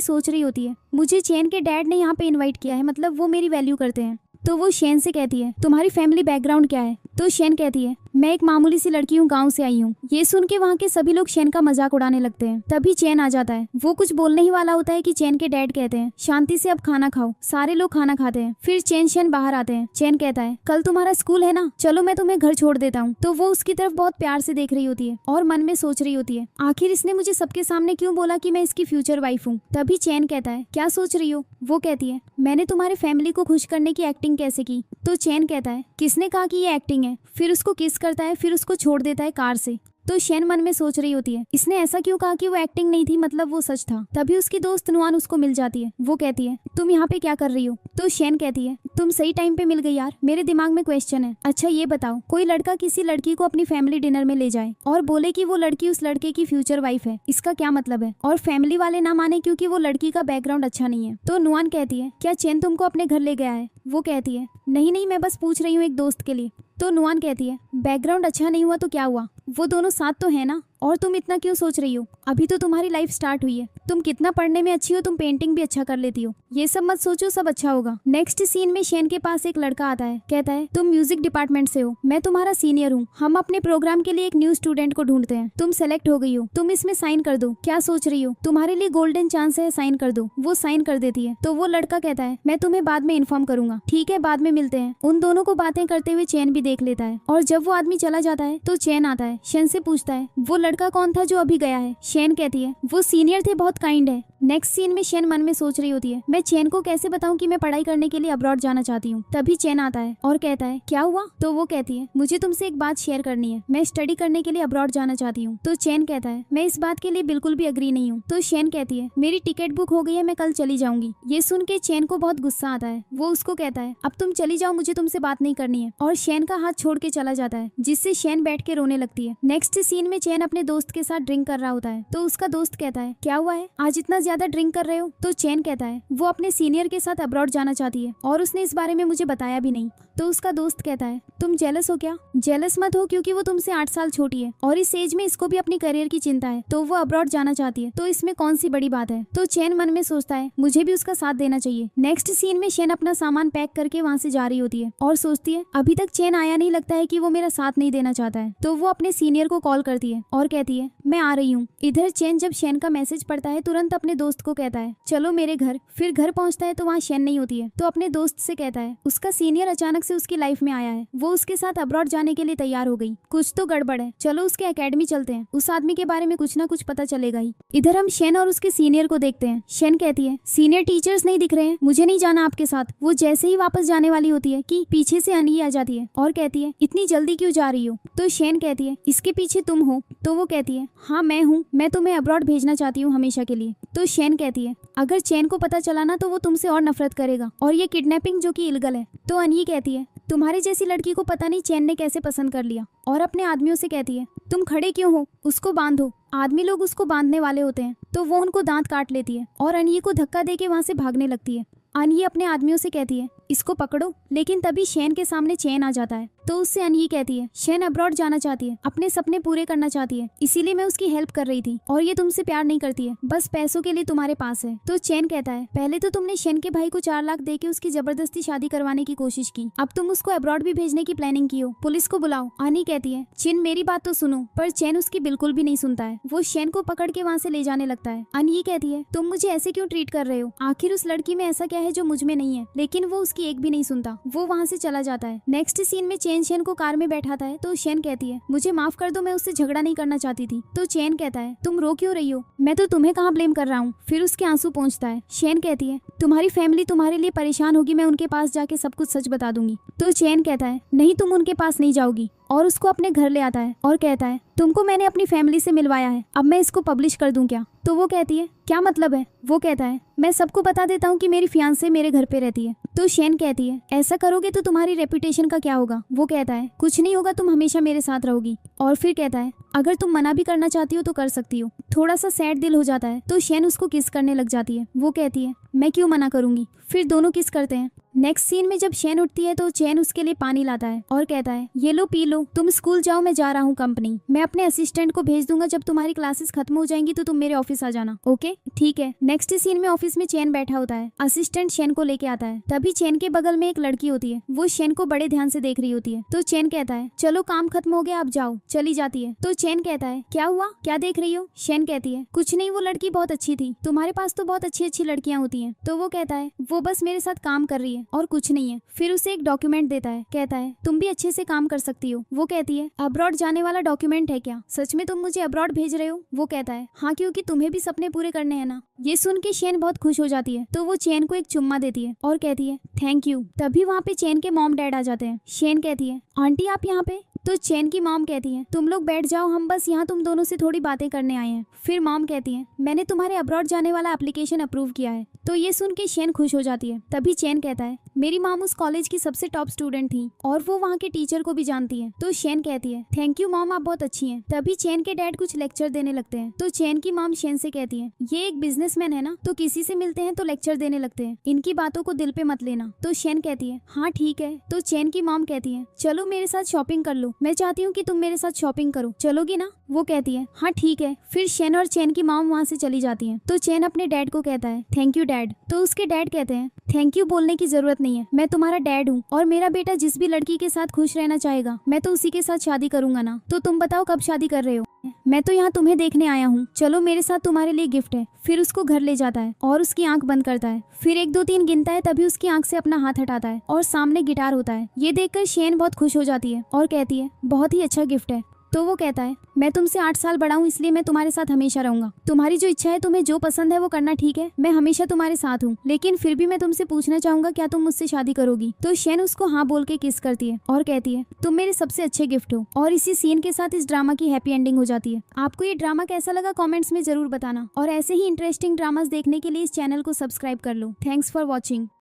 सोच रही होती है मुझे चेन के डैड ने यहाँ पे इनवाइट किया है, मतलब वो मेरी वैल्यू करते हैं। तो वो शेन से कहती है तुम्हारी फैमिली बैकग्राउंड क्या है। तो शेन कहती है मैं एक मामूली सी लड़की हूँ, गांव से आई हूँ। ये सुन के वहाँ के सभी लोग शेन का मजाक उड़ाने लगते हैं। तभी चेन आ जाता है। वो कुछ बोलने ही वाला होता है कि चेन के डैड कहते हैं शांति से अब खाना खाओ। सारे लोग खाना खाते हैं। फिर चेन शेन बाहर आते हैं। चेन कहता है कल तुम्हारा स्कूल है ना, चलो मैं तुम्हें घर छोड़ देता हूँ। तो वो उसकी तरफ बहुत प्यार से देख रही होती है और मन में सोच रही होती है आखिर इसने मुझे सबके सामने क्यों बोला कि मैं इसकी फ्यूचर वाइफ हूँ। तभी चेन कहता है क्या सोच रही हो। वो कहती है मैंने तुम्हारे फैमिली को खुश करने की एक्टिंग कैसे की। तो चेन कहता है किसने कहा कि ये एक्टिंग है। फिर उसको किस करता है, फिर उसको छोड़ देता है कार से। तो शेन मन में सोच रही होती है इसने ऐसा क्यों कहा कि वो एक्टिंग नहीं थी, मतलब वो सच था। तभी उसकी दोस्त नुआन उसको मिल जाती है। वो कहती है तुम यहाँ पे क्या कर रही हो। तो शेन कहती है तुम सही टाइम पे मिल गई यार, मेरे दिमाग में क्वेश्चन है। अच्छा ये बताओ कोई लड़का किसी लड़की को अपनी फैमिली डिनर में ले जाए और बोले कि वो लड़की उस लड़के की फ्यूचर वाइफ है, इसका क्या मतलब है। और फैमिली वाले ना माने क्योंकि वो लड़की का बैकग्राउंड अच्छा नहीं है। तो नुआन कहती है क्या चेन तुमको अपने घर ले गया है। वो कहती है नहीं नहीं मैं बस पूछ रही हूँ एक दोस्त के लिए। तो नुआन कहती है बैकग्राउंड अच्छा नहीं हुआ तो क्या हुआ, वो दोनों साथ तो है ना, और तुम इतना क्यों सोच रही हो, अभी तो तुम्हारी लाइफ स्टार्ट हुई है। तुम कितना पढ़ने में अच्छी हो, तुम पेंटिंग भी अच्छा कर लेती हो, ये सब मत सोचो, सब अच्छा होगा। नेक्स्ट सीन में शेन के पास एक लड़का आता है, कहता है तुम म्यूजिक डिपार्टमेंट से हो, मैं तुम्हारा सीनियर हूँ, हम अपने प्रोग्राम के लिए एक न्यू स्टूडेंट को ढूंढते हैं, तुम सेलेक्ट हो गई हो, तुम इसमें साइन कर दो, क्या सोच रही हो, तुम्हारे लिए गोल्डन चांस है, साइन कर दो। वो साइन कर देती है। तो वो लड़का कहता है मैं तुम्हें बाद में इन्फॉर्म करूंगा, ठीक है बाद में मिलते हैं। उन दोनों को बातें करते हुए चेन भी देख लेता है। और जब वो आदमी चला जाता है तो चेन आता है, शेन से पूछता है वो लड़का कौन था जो अभी गया है। शेन कहती है वो सीनियर थे, बहुत काइंड है। नेक्स्ट सीन में शेन मन में सोच रही होती है मैं चेन को कैसे बताऊं कि मैं पढ़ाई करने के लिए अब्रॉड जाना चाहती हूँ। तभी चेन आता है और कहता है क्या हुआ। तो वो कहती है मुझे तुमसे एक बात शेयर करनी है, मैं स्टडी करने के लिए अब्रॉड जाना चाहती हूँ। तो चेन कहता है मैं इस बात के लिए बिल्कुल भी अग्री नहीं हूँ। तो शेन कहती है मेरी टिकट बुक हो गई है, मैं कल चली जाऊंगी। ये सुन के चेन को बहुत गुस्सा आता है। वो उसको कहता है अब तुम चली जाओ, मुझे तुमसे बात नहीं करनी है, और शेन का हाथ छोड़ के चला जाता है, जिससे शेन बैठ के रोने लगती है। नेक्स्ट सीन में चेन अपने दोस्त के साथ ड्रिंक कर रहा होता है। तो उसका दोस्त कहता है क्या हुआ है, आज इतना ज्यादा ड्रिंक कर रहे हो? तो चेन कहता है वो अपने सीनियर के साथ अब्रॉड जाना चाहती है और उसने इस बारे में मुझे बताया भी नहीं। तो उसका दोस्त कहता है तुम जेलस हो क्या? जेलस मत हो, क्योंकि वो तुमसे 8 साल छोटी है और इस एज में इसको भी अपनी करियर की चिंता है, तो वो अब्रॉड जाना चाहती है, तो इसमें कौन सी बड़ी बात है। तो चेन मन में सोचता है मुझे भी उसका साथ देना चाहिए। नेक्स्ट सीन में चेन अपना सामान पैक करके वहाँ से जा रही होती है और सोचती है अभी तक चेन आया नहीं, लगता है कि वो मेरा साथ नहीं देना चाहता है। तो वो अपने सीनियर को कॉल करती है और कहती है मैं आ रही हूँ। इधर चेन जब शेन का मैसेज पढ़ता है तुरंत अपने दोस्त को कहता है चलो मेरे घर। फिर घर पहुंचता है तो वहाँ शेन नहीं होती है, तो अपने दोस्त से कहता है उसका सीनियर अचानक से उसकी लाइफ में आया है, वो उसके साथ अब्रॉड जाने के लिए तैयार हो गई, कुछ तो गड़बड़ है, चलो उसके एकेडमी चलते हैं, उस आदमी के बारे में कुछ ना कुछ पता चलेगा ही। इधर हम शेन और उसके सीनियर को देखते हैं। शेन कहती है सीनियर टीचर्स नहीं दिख रहे हैं, मुझे नहीं जाना आपके साथ। वो जैसे ही वापस जाने वाली होती है कि पीछे से अनी आ जाती है और कहती है इतनी जल्दी क्यों जा रही हो? तो शेन कहती है इसके पीछे तुम हो? तो वो कहती है हाँ मैं हूँ, मैं तुम्हें अब्रॉड भेजना चाहती हूँ हमेशा के लिए। तो शेन कहती है अगर चेन को पता चला ना तो वो तुमसे और नफरत करेगा और ये किडनैपिंग जो कि इल्लीगल है। तो अनी कहती है तुम्हारी जैसी लड़की को पता नहीं चेन ने कैसे पसंद कर लिया, और अपने आदमियों से कहती है तुम खड़े क्यों हो, उसको बांधो। आदमी लोग उसको बांधने वाले होते हैं तो वो उनको दांत काट लेती है और अनिये को धक्का देके वहाँ से भागने लगती है। अनिये अपने आदमियों से कहती है इसको पकड़ो, लेकिन तभी शेन के सामने चेन आ जाता है। तो उससे अनिये कहती है शेन अब्रॉड जाना चाहती है, अपने सपने पूरे करना चाहती है, इसीलिए मैं उसकी हेल्प कर रही थी और ये तुमसे प्यार नहीं करती है, बस पैसों के लिए तुम्हारे पास है। तो चेन कहता है पहले तो तुमने शेन के भाई को 4 लाख देके उसकी जबरदस्ती शादी करवाने की कोशिश की, अब तुम उसको अब्रॉड भी भेजने की प्लानिंग की हो, पुलिस को बुलाओ। अनी कहती है चेन मेरी बात तो सुनो, पर चेन उसकी बिल्कुल भी नहीं सुनता है, वो शेन को पकड़ के वहाँ से ले जाने लगता है। अनी कहती है तुम मुझे ऐसे क्यों ट्रीट कर रहे हो, आखिर उस लड़की में ऐसा क्या है जो मुझ में नहीं है, लेकिन वो उसकी एक भी नहीं सुनता, वो वहाँ से चला जाता है। नेक्स्ट सीन में चेन शेन को कार में बैठाता है तो शेन कहती है मुझे माफ कर दो, मैं उससे झगड़ा नहीं करना चाहती थी। तो चेन कहता है तुम रो क्यों रही हो, मैं तो तुम्हें कहाँ ब्लेम कर रहा हूँ। फिर उसके आंसू पहुँचता है। शेन कहती है तुम्हारी फैमिली तुम्हारे लिए परेशान होगी, मैं उनके पास जाके सब कुछ सच बता दूंगी। तो चेन कहता है नहीं तुम उनके पास नहीं जाओगी, और उसको अपने घर ले आता है और कहता है तुमको मैंने अपनी फैमिली से मिलवाया है, अब मैं इसको पब्लिश कर दूं क्या? तो वो कहती है क्या मतलब है? वो कहता है मैं सबको बता देता हूँ कि मेरी फियांसे मेरे घर पे रहती है। तो शेन कहती है ऐसा करोगे तो तुम्हारी रेपुटेशन का क्या होगा? वो कहता है कुछ नहीं होगा, तुम हमेशा मेरे साथ रहोगी। और फिर कहता है अगर तुम मना भी करना चाहती हो तो कर सकती हो। थोड़ा सा सैड दिल हो जाता है तो शेन उसको किस करने लग जाती है। वो कहती है मैं क्यों मना करूंगी। फिर दोनों किस करते हैं। नेक्स्ट सीन में जब शेन उठती है तो चेन उसके लिए पानी लाता है और कहता है ये लो पी लो, तुम स्कूल जाओ, मैं जा रहा हूँ कंपनी, मैं अपने असिस्टेंट को भेज दूंगा, जब तुम्हारी क्लासेस खत्म हो जाएंगी तो तुम मेरे ऑफिस आ जाना। ओके ठीक है। नेक्स्ट सीन में ऑफिस में चेन बैठा होता है, असिस्टेंट शेन को लेके आता है, तभी चेन के बगल में एक लड़की होती है, वो शेन को बड़े ध्यान से देख रही होती है। तो चेन कहता है चलो काम खत्म हो गया, आप जाओ। चली जाती है। तो चेन कहता है क्या हुआ, क्या देख रही हो? शेन कहती है कुछ नहीं, वो लड़की बहुत अच्छी थी, तुम्हारे पास तो बहुत अच्छी अच्छी लड़कियां होती हैं। तो वो कहता है वो बस मेरे साथ काम कर रही है और कुछ नहीं है। फिर उसे एक डॉक्यूमेंट देता है, कहता है तुम भी अच्छे से काम कर सकती हो। वो कहती है अब्रॉड जाने वाला डॉक्यूमेंट है क्या, सच में तुम मुझे अब्रॉड भेज रहे हो? वो कहता है हाँ, क्योंकि तुम्हें भी सपने पूरे करने हैं ना। ये सुन के शेन बहुत खुश हो जाती है, तो वो चेन को एक चुम्मा देती है और कहती है थैंक यू। तभी वहाँ पे चेन के मॉम डैड आ जाते हैं। शेन कहती है आंटी आप यहाँ पे? तो चेन की मॉम कहती है तुम लोग बैठ जाओ, हम बस यहाँ तुम दोनों से थोड़ी बातें करने आए हैं। फिर मॉम कहती है मैंने तुम्हारे अब्रॉड जाने वाला एप्लीकेशन अप्रूव किया है। तो ये सुन के शेन खुश हो जाती है। तभी चेन कहता है मेरी मॉम उस कॉलेज की सबसे टॉप स्टूडेंट थी और वो वहाँ के टीचर को भी जानती है। तो शेन कहती है थैंक यू मॉम, आप बहुत अच्छी हैं। तभी चेन के डैड कुछ लेक्चर देने लगते हैं। तो चेन की मॉम शेन से कहती है ये एक बिजनेसमैन है ना, तो किसी से मिलते हैं तो लेक्चर देने लगते हैं, इनकी बातों को दिल पे मत लेना। तो शेन कहती है हाँ ठीक है। तो चेन की मॉम कहती है चलो मेरे साथ शॉपिंग कर लो, मैं चाहती हूँ कि तुम मेरे साथ शॉपिंग करो, चलोगी ना? वो कहती है हाँ ठीक है। फिर शेन और चेन की मॉम वहाँ से चली जाती है। तो चेन अपने डैड को कहता है थैंक यू डैड। तो उसके डैड कहते हैं थैंक यू बोलने की जरूरत नहीं है, मैं तुम्हारा डैड हूँ और मेरा बेटा जिस भी लड़की के साथ खुश रहना चाहेगा मैं तो उसी के साथ शादी करूंगा ना। तो तुम बताओ कब शादी कर रहे हो? मैं तो यहाँ तुम्हें देखने आया हूँ, चलो मेरे साथ, तुम्हारे लिए गिफ्ट है। फिर उसको घर ले जाता है और उसकी आंख बंद करता है। फिर 1 2 3 गिनता है, तभी उसकी आंख से अपना हाथ हटाता है और सामने गिटार होता है। ये देखकर शेन बहुत खुश हो जाती है और कहती है बहुत ही अच्छा गिफ्ट है। तो वो कहता है मैं तुमसे 8 साल बड़ा हूँ, इसलिए मैं तुम्हारे साथ हमेशा रहूंगा, तुम्हारी जो इच्छा है, तुम्हें जो पसंद है वो करना, ठीक है? मैं हमेशा तुम्हारे साथ हूँ, लेकिन फिर भी मैं तुमसे पूछना चाहूंगा क्या तुम मुझसे शादी करोगी? तो शेन उसको हाँ बोल के किस करती है और कहती है तुम मेरे सबसे अच्छे गिफ्ट हो। और इसी सीन के साथ इस ड्रामा की हैप्पी एंडिंग हो जाती है। आपको ये ड्रामा कैसा लगा कॉमेंट्स में जरूर बताना, और ऐसे ही इंटरेस्टिंग ड्रामास देखने के लिए इस चैनल को सब्सक्राइब कर लो। Thanks for watching.